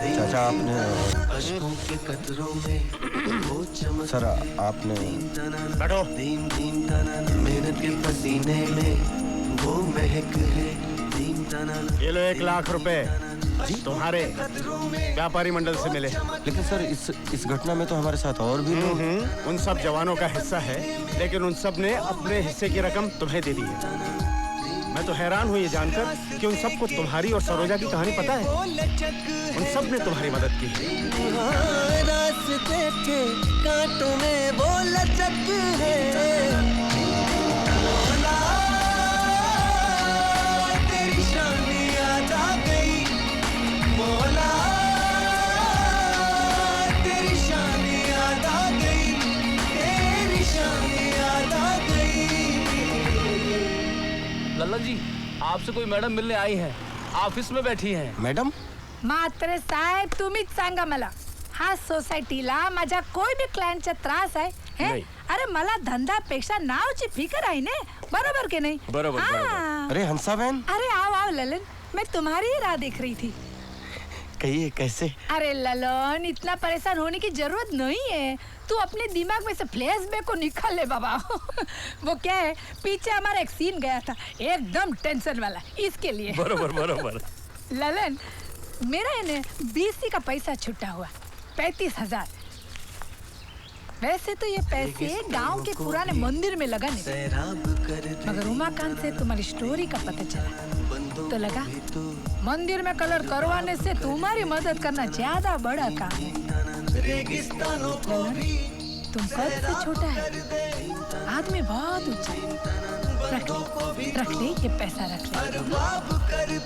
चाचा आपने सर आपने बैठो। मेहनत के पसीने में वो महक है। ये लो 1 लाख रुपए तुम्हारे व्यापारी मंडल से मिले। लेकिन सर इस घटना में तो हमारे साथ और भी लोग उन सब जवानों का हिस्सा है, लेकिन उन सब ने अपने हिस्से की रकम तुम्हें दे दी है। मैं तो हैरान हूँ ये जानकर कि उन सबको तुम्हारी और सरोजा की कहानी पता है। उन सब ने तुम्हारी मदद की। रास्ते के कांटों में वो लचक है। तेरी शान याद आपसे कोई मैडम मिलने आई हैं, ऑफिस में बैठी हैं। मैडम? मात्र साहेब तुम्हीच सांगा मला, हा सोसायटीला माझ्या कोई भी क्लायंटचा त्रास आहे हे? अरे मला धंद्यापेक्षा नावची फिकर आहे ने, बरोबर के नहीं? बरोबर, बरोबर। अरे हंसा बहन, अरे आओ आओ ललन, मैं तुम्हारी ही राह देख रही थी। कहिए कैसे? अरे ललन, इतना परेशान होने की जरूरत नहीं है, तू अपने दिमाग में से फ्लैशबैक को निकाल ले बाबा। वो क्या है, पीछे हमारा एक सीन गया था एकदम टेंशन वाला, इसके लिए। बरोबर बरोबर। ललन, मेरा है ना BC का पैसा छुट्टा हुआ 35,000। वैसे तो ये पैसे गांव के पुराने मंदिर में लगाने थे, मगर उमाकांत से तुम्हारी स्टोरी का पता चला तो लगा मंदिर में कलर करवाने से तुम्हारी मदद करना ज्यादा बड़ा काम है। तुम कद से छोटा है, आदमी बहुत ऊंचा है। रख ले ये पैसा, रख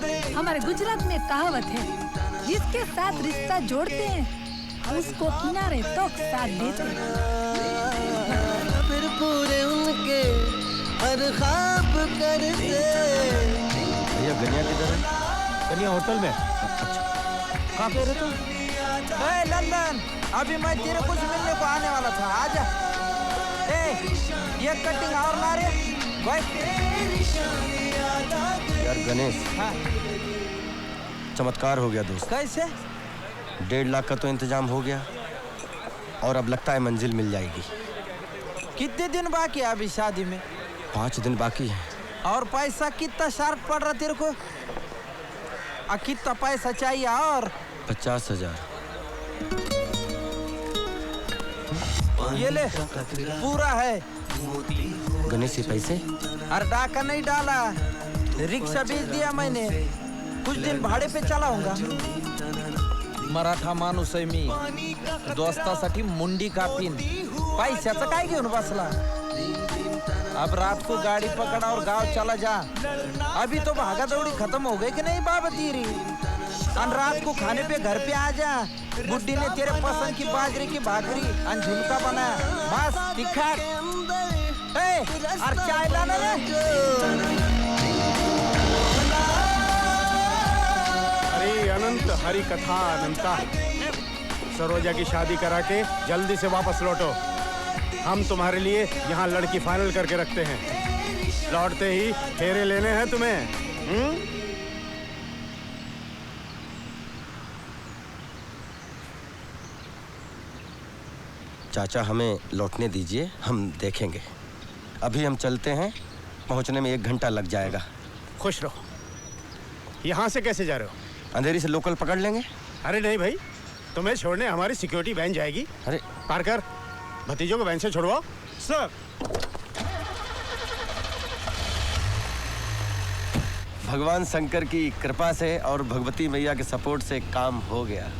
ले। हमारे गुजरात में कहावत है, जिसके साथ रिश्ता जोड़ते हैं उसको किनारे तक साथ देते हैं। फिर पूरे उनके हर ख्वाब करते। भैया गनिया किधर है? गनिया होटल में। कहाँ पे रहे तुम? लंदन, अभी मैं तेरे कुछ मिलने को आने वाला था, आजा। ये कटिंग और ला रे यार गणेश, हाँ। चमत्कार हो गया दोस्त। कैसे? 1.5 लाख का तो इंतजाम हो गया और अब लगता है मंजिल मिल जाएगी। कितने दिन बाकी है अभी शादी में? 5 दिन बाकी है। और पैसा कितना शार्प पड़ रहा तेरे को? कितना पैसा चाहिए? और 50,000। ये ले, पूरा है। गणेश, ये पैसे? अरे डाका नहीं डाला, रिक्शा बेच दिया मैंने, कुछ दिन भाड़े पे चलाऊंगा। मराठा माणूस आहे मी, दोस्तासाठी मुंडी कापीन, पैशाचं काय घेऊन बसला? अब रात को गाड़ी पकड़ा और गांव चला जा। अभी तो भागा दौड़ी खत्म हो गई कि नहीं बाबा तेरी? और रात को खाने पे घर पे आ जा। बुड्ढी ने तेरे पसंद की बाजरे की भाकरी और झुमका बनाया, मस्त तीखा। और चाय लाना रे। हरी अनंत हरी कथा अनंता। सरोजा की शादी करा के जल्दी से वापस लौटो। हम तुम्हारे लिए यहाँ लड़की फाइनल करके रखते हैं। लौटते ही फेरे लेने हैं तुम्हें। चाचा, हमें लौटने दीजिए, हम देखेंगे। अभी हम चलते हैं, पहुंचने में 1 घंटा लग जाएगा। खुश रहो। यहाँ से कैसे जा रहे हो? अंधेरी से लोकल पकड़ लेंगे। अरे नहीं भाई, तुम्हें छोड़ने हमारी सिक्योरिटी वैन जाएगी। अरे पार्कर, भतीजों को वैन से छोड़वाओ। सर। भगवान शंकर की कृपा से और भगवती मैया के सपोर्ट से काम हो गया।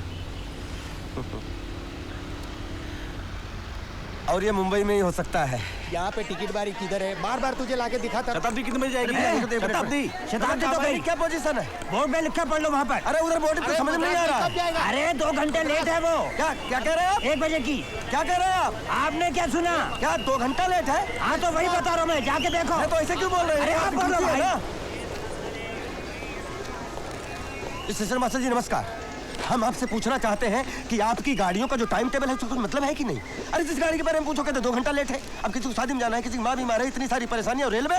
और ये मुंबई में ही हो सकता है। यहाँ पे टिकट बारी किधर है? बार-बार तुझे लाके दिखाता। शताब्दी कितने बजे जाएगी? शताब्दी तो भाई क्या पोजीशन है? बोर्ड में लिखा पढ़ लो वहाँ पर। अरे उधर बोर्ड पे समझ में नहीं आ रहा। अरे 2 घंटे लेट है वो। क्या कह रहे हैं आप? 1 बजे की। क्या कह रहे हैं आप? आपने क्या सुना? क्या 2 घंटा लेट है? हाँ तो वही बता रहा हूँ मैं, जाके देखो। तो ऐसे क्यों बोल रहे हैं? अरे आप बोलो भाई। स्टेशन मास्टर जी नमस्कार। हम आपसे पूछना चाहते हैं कि आपकी गाड़ियों का जो टाइम टेबल है उसका कुछ मतलब है कि नहीं? अरे जिस गाड़ी के बारे में पूछो कहते 2 घंटा लेट है। अब किसी को शादी में जाना है, किसी की माँ बीमार है, इतनी सारी परेशानियां। और रेलवे।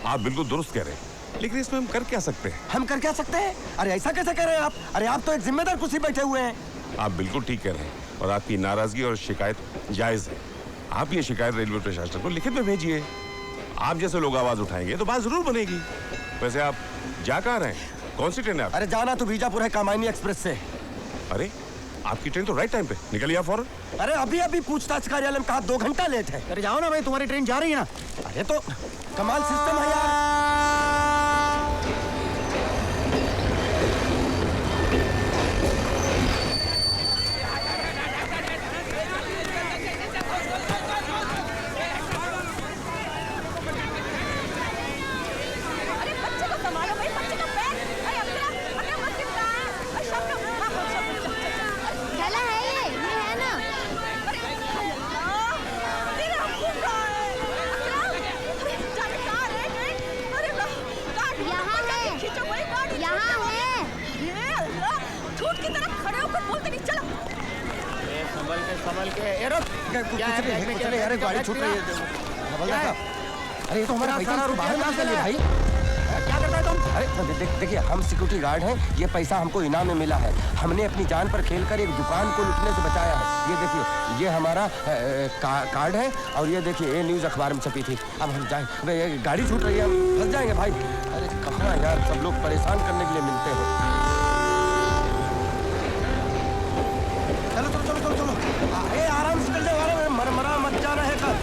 आप बिल्कुल दुरुस्त कह रहे हैं, लेकिन इसमें हम कर क्या सकते हैं? हम कर क्या सकते हैं? अरे ऐसा कैसे कह रहे हैं आप? अरे आप तो एक जिम्मेदार कुर्सी बैठे हुए हैं। आप बिल्कुल ठीक कह रहे हैं और आपकी नाराजगी और शिकायत जायज है। आप ये शिकायत रेलवे प्रशासन को लिखित में भेजिए। आप जैसे लोग आवाज उठाएंगे तो बात जरूर बनेगी। वैसे आप जा कहाँ रहे हैं? कौन सी ट्रेन है? अरे जाना तो बीजापुर है, कामायनी एक्सप्रेस से। अरे आपकी ट्रेन तो राइट टाइम पे निकलिए फौरन। अरे अभी पूछताछ कार्यालय में कहा 2 घंटा लेट है। अरे जाओ ना भाई, तुम्हारी ट्रेन जा रही है ना। अरे तो कमाल सिस्टम है यार। संभल के ये रुक क्या है बैग में? चले यार, गाड़ी छूट रही है। हवलदार साहब, अरे ये तो हमारा पैसा बाहर कहाँ से ले भाई? क्या करता है तुम? अरे देखिए, हम सिक्योरिटी गार्ड हैं। ये पैसा हमको इनाम में मिला है। हमने अपनी जान पर खेलकर एक दुकान को लूटने से बचाया है। ये देखिए, ये हमारा कार्ड है और ये देखिए, ये न्यूज़ अखबार में छपी थी। अब हम जाएं, अबे ये गाड़ी छूट रही है, हम फंस जाएंगे भाई। अरे कहाँ यार, सब लोग परेशान करने के लिए मिलते हैं। चलो चलो चलो चलो चलो, ए आराम से चल जाओ, मरमरा मत जाना है कल।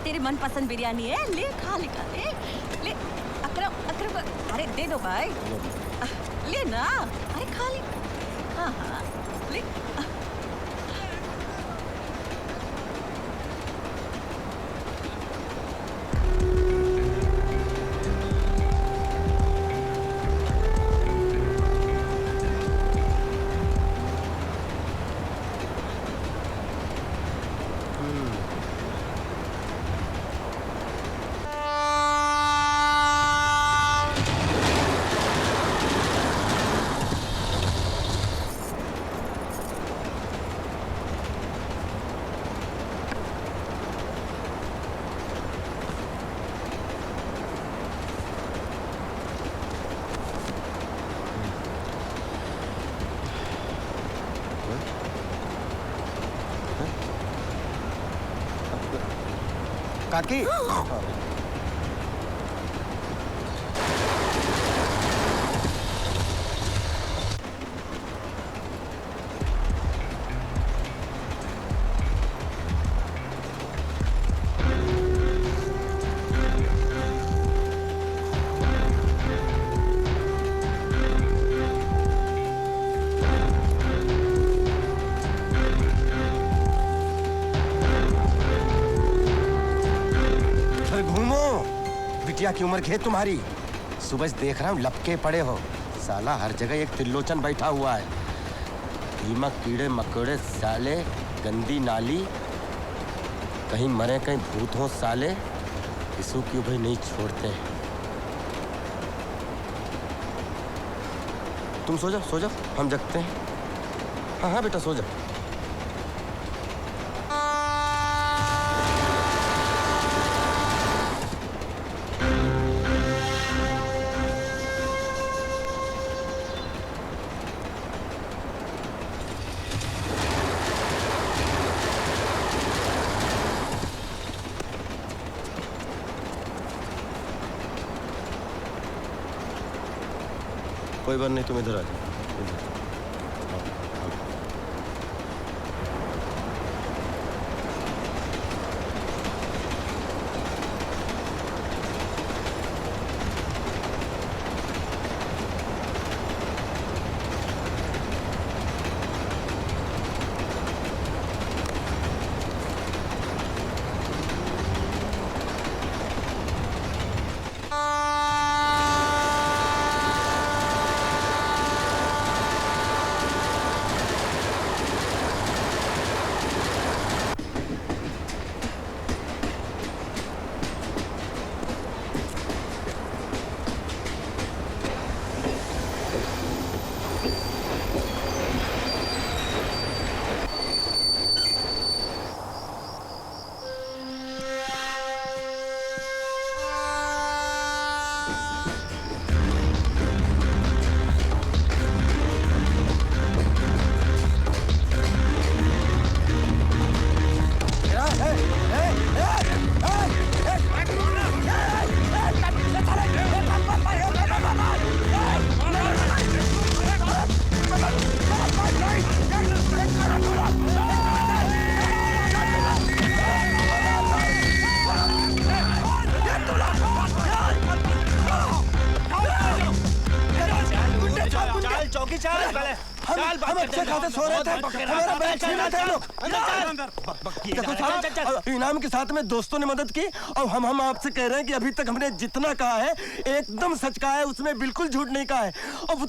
तेरे मनपसंद बिरयानी है, ले खा ले खा ले ले। अकरम अकरम, अरे दे दो भाई, ले ना, अरे खा ले। हाँ हाँ ले। काकी, बिटिया की उम्र है तुम्हारी। सुबह से देख रहा हूँ लपके पड़े हो। साला हर जगह एक त्रिलोचन बैठा हुआ है। दीमक, कीड़े मकोड़े, साले, गंदी नाली, कहीं मरे कहीं भूत हो साले, इसू क्यों भाई नहीं छोड़ते। तुम सो जाओ, हम जगते हैं। हाँ हाँ बेटा सो जाओ। कोई बात नहीं, तुम इधर आ जाओ। अच्छे खाते सो रहे थे, हमारा बैग छीना थे लोग। देखो साहब, इनाम के साथ में दोस्तों ने मदद की और हम आपसे कह रहे हैं कि अभी तक हमने जितना कहा है एकदम सच कहा है, उसमें बिल्कुल झूठ नहीं कहा है। और वो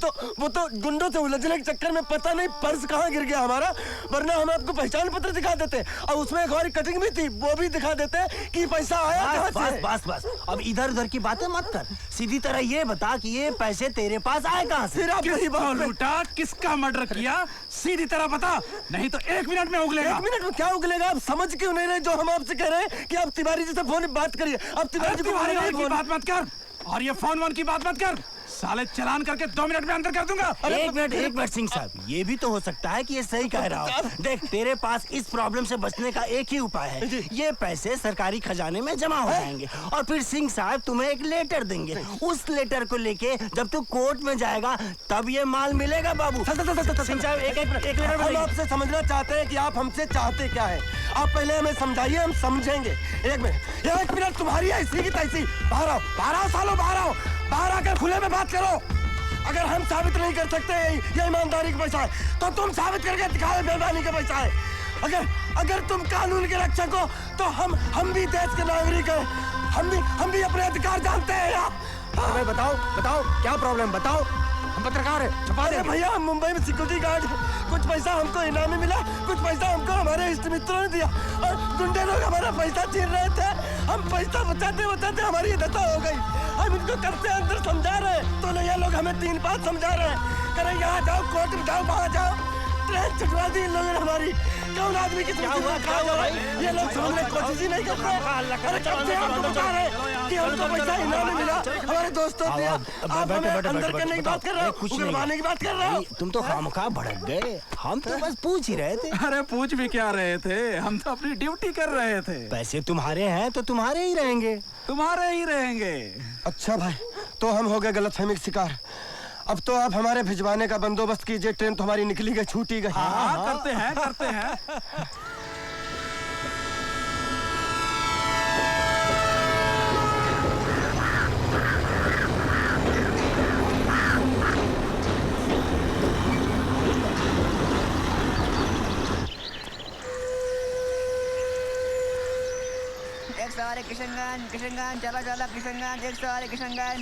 तो गुंडों से उलझने के चक्कर में पता नहीं पर्स कहाँ गिर गया हमारा, वरना हम आपको पहचान पत्र दिखा देते और उसमें एक और कटिंग भी थी, वो भी दिखा देते कि पैसा आया कहाँ से। बस अब इधर उधर की बातें मत कर, सीधी तरह ये बता कि ये पैसे तेरे पास आए कहाँ से? किसको लूटा, किसका मर्डर किया, सीधी तरह बता, नहीं तो 1 मिनट में उगलेगा। 1 मिनट में क्या उगलेगा? आप समझ क्यों नहीं रहे जो हम आपसे कह रहे हैं कि आप तिवारी जी से फोन बात करिए। आप तिवारी जी की बात मत कर और ये फोन की बात मत कर, साले चालान करके 2 मिनट में अंदर कर दूंगा। एक मिनट सिंह साहब, ये भी तो हो सकता है कि ये सही कह रहा हो। देख, तेरे पास इस प्रॉब्लम से बचने का एक ही उपाय है, ये पैसे सरकारी खजाने में जमा हो जाएंगे और फिर सिंह साहब तुम्हें एक लेटर देंगे। उस लेटर को लेके जब तू कोर्ट में जाएगा तब ये माल मिलेगा बाबू। सिंह साहब एक लेटर हम आपसे समझना चाहते हैं कि आप हमसे चाहते क्या है। आप पहले हमें समझाइए, हम समझेंगे। 1 मिनट तुम्हारी ऐसी की तैसी। बाहर आओ सालों, बाहर आकर खुले में बात करो। अगर हम साबित नहीं कर सकते ये ईमानदारी का पैसा है तो तुम साबित करके दिखाओ बेईमानी का पैसा है। अगर तुम कानून के रक्षक हो तो हम भी देश के नागरिक हैं, हम भी अपने अधिकार जानते हैं यार। बताओ क्या प्रॉब्लम, बताओ। हम पत्रकार है, छुपा दे। भैया हम मुंबई में सिक्योरिटी गार्ड, कुछ पैसा हमको इनामी मिला, कुछ पैसा हमको हमारे इष्ट मित्रों ने दिया और गुंडे लोग हमारा पैसा छीन रहे थे। हम पैसा बचाते हमारी ये दशा हो गई। हम इनको कब से अंदर समझा रहे हैं तो ये लोग हमें 3 बात समझा रहे हैं। करें यहाँ जाओ, कोर्ट में जाओ, वहाँ जाओ, ट्रेन छुटवा दी इन लोगों ने हमारी। कौन आदमी की क्या हुआ ये लोग समझने की कोशिश ही नहीं करते। अरे कब से हमको बता रहे कि हमको पैसा इनाम मिला, हमारे दोस्तों ने। आप हमें अंदर करने की बात कर रहे हो, उगलवाने की बात कर रहे हो। तुम तो खामखा भड़क गए, हम तो बस पूछ ही रहे थे। अरे पूछ भी क्या रहे थे, हम तो अपनी ड्यूटी कर रहे थे। पैसे तुम्हारे हैं तो तुम्हारे ही रहेंगे, तुम्हारे ही रहेंगे। अच्छा भाई, तो हम हो गए गलतफहमी के शिकार। अब तो आप हमारे भिजवाने का बंदोबस्त कीजिए, ट्रेन तो हमारी निकली गई, छूटी गई। हाँ, करते हैं। किशनगंज चला किशनगंज, 100 किशनगंज।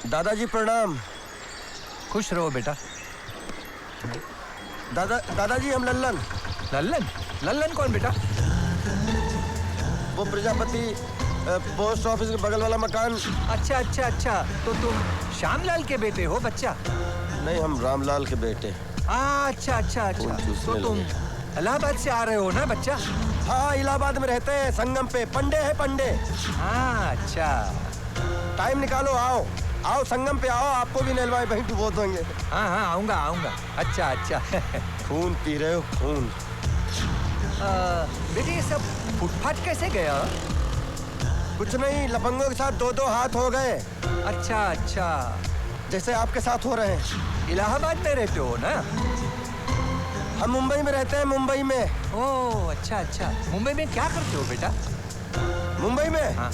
दादाजी प्रणाम। खुश रहो बेटा। दादाजी हम लल्लन कौन बेटा? वो प्रजापति पोस्ट ऑफिस के बगल वाला मकान। अच्छा, तो तुम श्यामलाल के बेटे हो बच्चा? नहीं, हम रामलाल के बेटे। अच्छा, तो तुम इलाहाबाद से आ रहे हो ना बच्चा? हाँ, इलाहाबाद में रहते हैं, संगम पे। पंडे है पंडे। हाँ, अच्छा। टाइम निकालो, आओ संगम पे आओ, आपको भी नहलवाए वहीं डुबो देंगे। हाँ, आऊंगा। अच्छा। खून पी रहे हो, खून। बेटे ये सब फुटपाथ कैसे गया? कुछ नहीं, लफंगों के साथ 2-2 हाथ हो गए। अच्छा। जैसे आपके साथ हो रहे हैं। इलाहाबाद में रहते हो ना? हम मुंबई में रहते हैं, मुंबई में। ओह, अच्छा। मुंबई में क्या करते हो बेटा? मुंबई में? हाँ।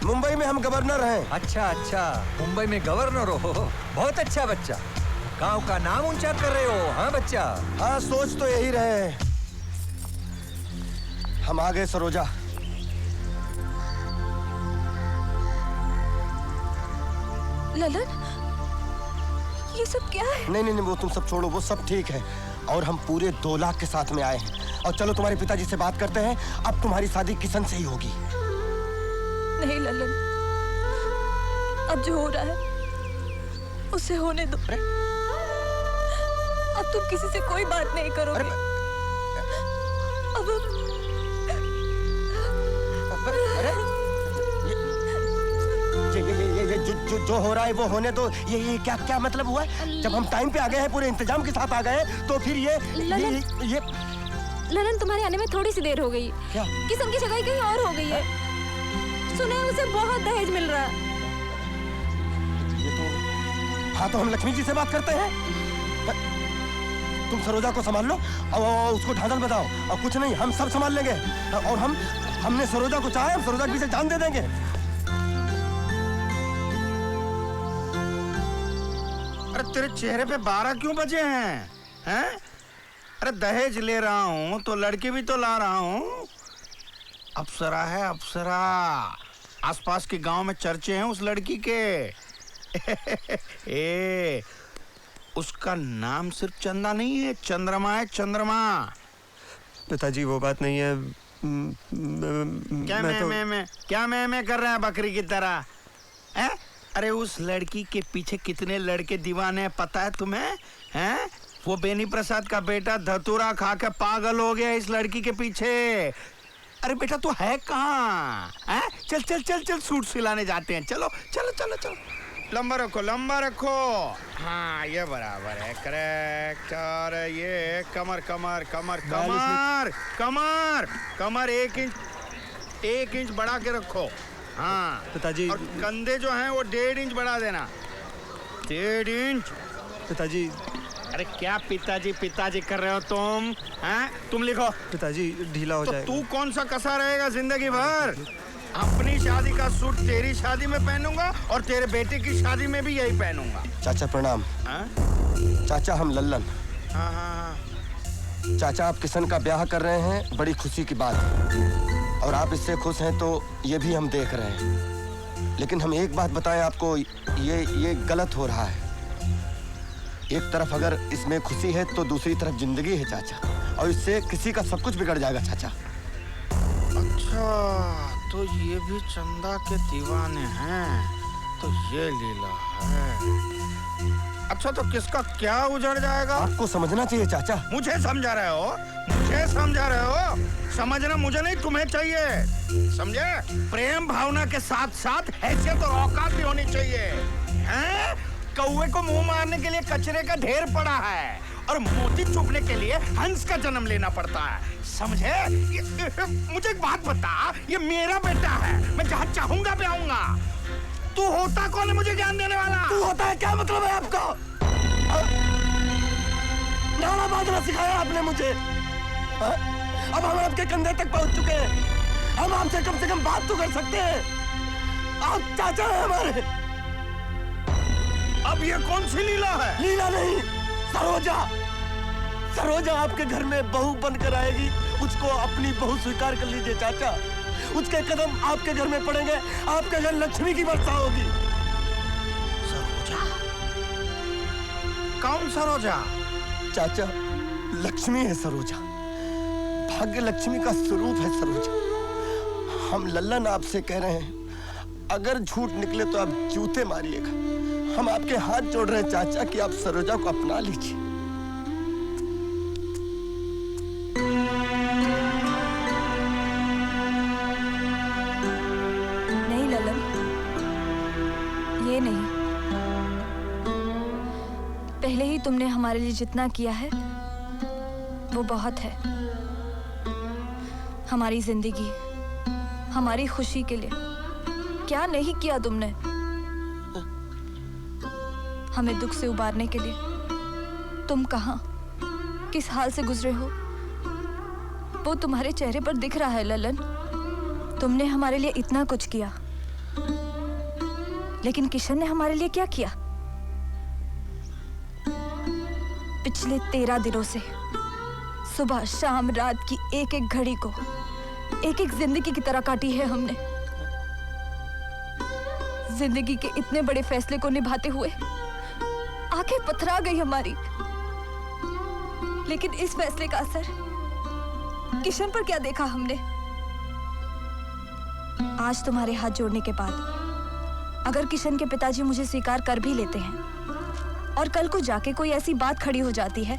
मुंबई में हम गवर्नर हैं। अच्छा, मुंबई में गवर्नर हो, बहुत अच्छा बच्चा। गांव का नाम ऊंचा कर रहे हो, हाँ बच्चा? हाँ, सोच तो यही रहे हैं। हम आ गए सरोजा। ललन, ये सब क्या है? नहीं, वो तुम सब छोड़ो, वो सब ठीक है। और हम पूरे 2 लाख के साथ में आए हैं। और चलो तुम्हारे पिताजी से बात करते हैं। अब तुम्हारी शादी किशन से ही होगी। नहीं ललन, अब जो हो रहा है उसे होने दो। अब तुम किसी से कोई बात नहीं करोगे। अब ये जो हो रहा है वो होने दो। ये क्या मतलब हुआ? जब हम टाइम पे आ गए हैं, पूरे इंतजाम के साथ आ गए हैं, तो फिर ये ललन, तुम्हारे आने में थोड़ी सी देर हो गई। क्या? किशन की जगह कहीं और हो गई है। सुने उसे बहुत दहेज मिल रहा है। हाँ, तो हम लक्ष्मी जी से बात करते हैं। तुम सरोजा को संभाल लो और उसको ढांढल बताओ, और कुछ नहीं, हम सब संभाल लेंगे। और हमने सरोजा को चाहा, हम सरोजा की से जान दे देंगे। अरे तेरे चेहरे पे 12 क्यों बजे हैं? हैं? अरे दहेज ले रहा हूँ तो लड़की भी तो ला रहा हूँ। अप्सरा है अप्सरा। आसपास के गांव में चर्चे हैं उस लड़की के। ए, उसका नाम सिर्फ चंदा नहीं है, चंद्रमा है, चंद्रमा। पिताजी वो बात नहीं है। क्या मैं कर रहा है बकरी की तरह? हैं? अरे उस लड़की के पीछे कितने लड़के दीवाने हैं पता है तुम्हें? हैं? वो बेनी प्रसाद का बेटा धतूरा खा के पागल हो गया इस लड़की के पीछे। अरे बेटा तू है कहाँ? हैं? चल चल चल चल सूट सिलाने जाते हैं। चलो चलो चलो चलो। लंबा रखो लंबा रखो। हाँ ये बराबर है, करेक्ट। और ये कमर कमर कमर कमर कमर कमर 1 इंच बढ़ा के रखो। हाँ पिताजी। और कंधे जो हैं वो 1.5 इंच बढ़ा देना। 1.5 इंच। पिताजी। अरे क्या पिताजी पिताजी कर रहे हो तुम? हैं? तुम लिखो। पिताजी ढीला हो जाएगा। तू कौन सा कसा रहेगा जिंदगी भर? अपनी शादी का सूट तेरी शादी में पहनूंगा और तेरे बेटे की शादी में भी यही पहनूंगा। चाचा प्रणाम। चाचा हम लल्लन। चाचा आप किशन का ब्याह कर रहे हैं, बड़ी खुशी की बात है और आप इससे खुश हैं तो ये भी हम देख रहे हैं। लेकिन हम एक बात बताएं आपको, ये गलत हो रहा है। एक तरफ अगर इसमें खुशी है तो दूसरी तरफ जिंदगी है चाचा, और इससे किसी का सब कुछ बिगड़ जाएगा चाचा। अच्छा तो ये भी चंदा के दीवाने हैं, तो ये लीला है। अच्छा तो किसका क्या उजड़ जाएगा? आपको समझना चाहिए चाचा। मुझे समझा रहे हो? मुझे समझा रहे हो? समझना मुझे नहीं तुम्हें चाहिए, समझे? प्रेम भावना के साथ साथ हैसियत और औकात भी होनी चाहिए। हैं? कौवे को मुंह मारने के लिए कचरे का ढेर पड़ा है और मोती चुपने के लिए हंस का जन्म लेना पड़ता है, समझे? मुझे एक बात बता, ये मेरा बेटा है, मैं जहाँ चाहूंगा भी आऊंगा। तू होता कौन है मुझे ज्ञान देने वाला? तू होता है क्या मतलब है आपका? नाना बाजना सिखाया आपने मुझे। अब हम आपके कंधे तक पहुंच चुके हैं, हम आपसे कम से कम बात तो कर सकते हैं। आप चाचा हैं हमारे। अब ये कौन सी लीला है? लीला नहीं, सरोजा। सरोजा आपके घर में बहू बनकर आएगी, उसको अपनी बहू स्वीकार कर लीजिए चाचा। उसके कदम आपके घर में पड़ेंगे, आपके घर लक्ष्मी की वर्षा होगी। सरोजा? कौन सरोजा? चाचा लक्ष्मी है सरोजा, भाग्य लक्ष्मी का स्वरूप है सरोजा। हम लल्लन आपसे कह रहे हैं, अगर झूठ निकले तो आप जूते मारिएगा। हम आपके हाथ जोड़ रहे हैं चाचा कि आप सरोजा को अपना लीजिए। नहीं ललन, ये नहीं। पहले ही तुमने हमारे लिए जितना किया है वो बहुत है। हमारी जिंदगी, हमारी खुशी के लिए क्या नहीं किया तुमने? हमें दुख से उबारने के लिए तुम कहां, किस हाल से गुजरे हो, वो तुम्हारे चेहरे पर दिख रहा है ललन। तुमने हमारे लिए इतना कुछ किया, लेकिन किशन ने हमारे लिए क्या किया? पिछले 13 दिनों से सुबह शाम रात की एक एक घड़ी को एक एक जिंदगी की तरह काटी है हमने। जिंदगी के इतने बड़े फैसले को निभाते हुए आंखें पथरा गई हमारी, लेकिन इस फैसले का असर किशन पर क्या देखा हमने? आज तुम्हारे हाथ जोड़ने के बाद अगर किशन के पिताजी मुझे स्वीकार कर भी लेते हैं और कल को जाके कोई ऐसी बात खड़ी हो जाती है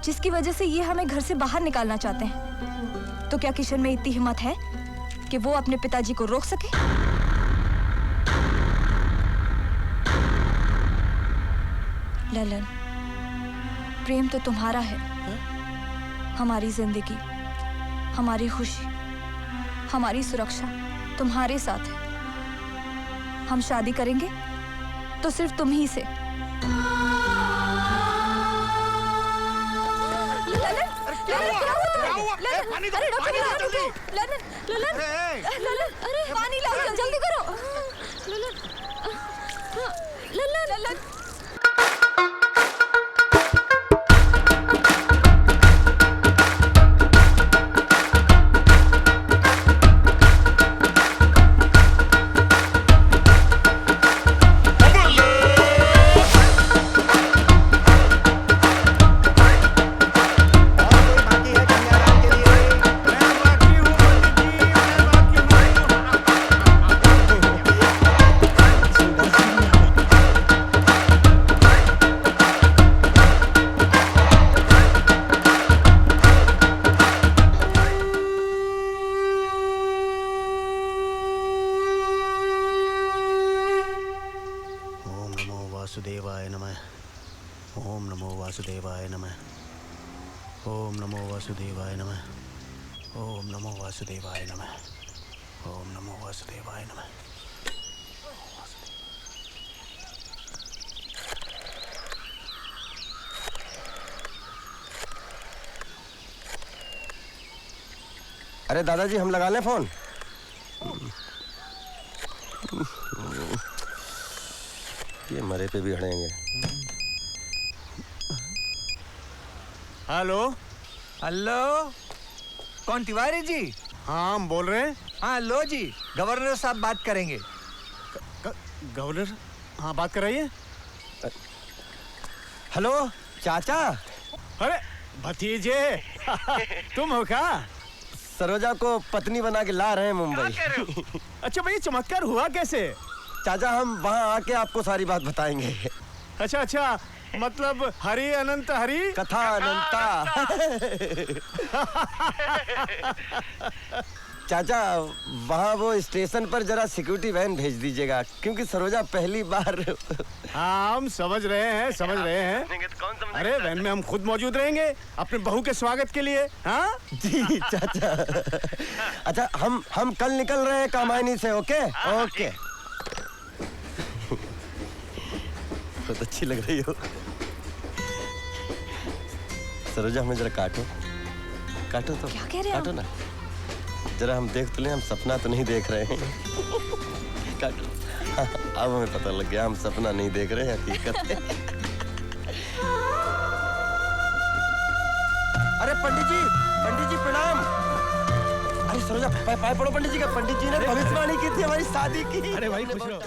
जिसकी वजह से ये हमें घर से बाहर निकालना चाहते हैं, तो क्या किशन में इतनी हिम्मत है कि वो अपने पिताजी को रोक सके? ललन, प्रेम तो तुम्हारा है। हमारी जिंदगी, हमारी खुशी, हमारी सुरक्षा तुम्हारे साथ है। हम शादी करेंगे तो सिर्फ तुम ही से। अरे पानी लाओ, जल्दी करो। ललन, ललन। वासुदेवाय नमः। ओम नमो वासुदेवाय नमः। ओम नमो वासुदेवाय नमः। ओम नमो वासुदेवाय नमः। ओम नमो वासुदेवाय नमः। अरे दादाजी हम लगा लें फोन? ये मरे पे भी अड़ेंगे। हेलो हेलो, कौन तिवारी जी? हाँ हम बोल रहे हैं। हाँ लो जी, गवर्नर साहब बात करेंगे। गवर्नर? हाँ बात कराइए। हेलो चाचा। अरे भतीजे तुम हो क्या? सरोजा को पत्नी बना के ला रहे हैं मुंबई। अच्छा भाई, चमत्कार हुआ कैसे? चाचा हम वहाँ आके आपको सारी बात बताएंगे। अच्छा अच्छा, मतलब हरि अनंत हरि कथा अनंता। चाचा वहाँ वो स्टेशन पर जरा सिक्योरिटी वैन भेज दीजिएगा, क्योंकि सरोजा पहली बार। हाँ हम समझ रहे हैं, समझ रहे हैं। अरे वैन में हम खुद मौजूद रहेंगे अपने बहू के स्वागत के लिए। हाँ जी चाचा। अच्छा हम कल निकल रहे हैं कामायनी से। Okay okay. बहुत अच्छी लग रही हो सरोजा, हमें जरा काटो काटो तो। क्या कह रहे हो? काटो ना जरा, हम देख तो लें हम सपना तो नहीं देख रहे हैं। काटो। हाँ, अब हमें पता लग गया हम सपना नहीं देख रहे हैं, हकीकत है। अरे पंडित जी प्रणाम। अरे सरोजा पाए पड़ो पंडित जी का। पंडित जी ने भविष्यवाणी की थी हमारी शादी की। अरे भाई खुश रहो।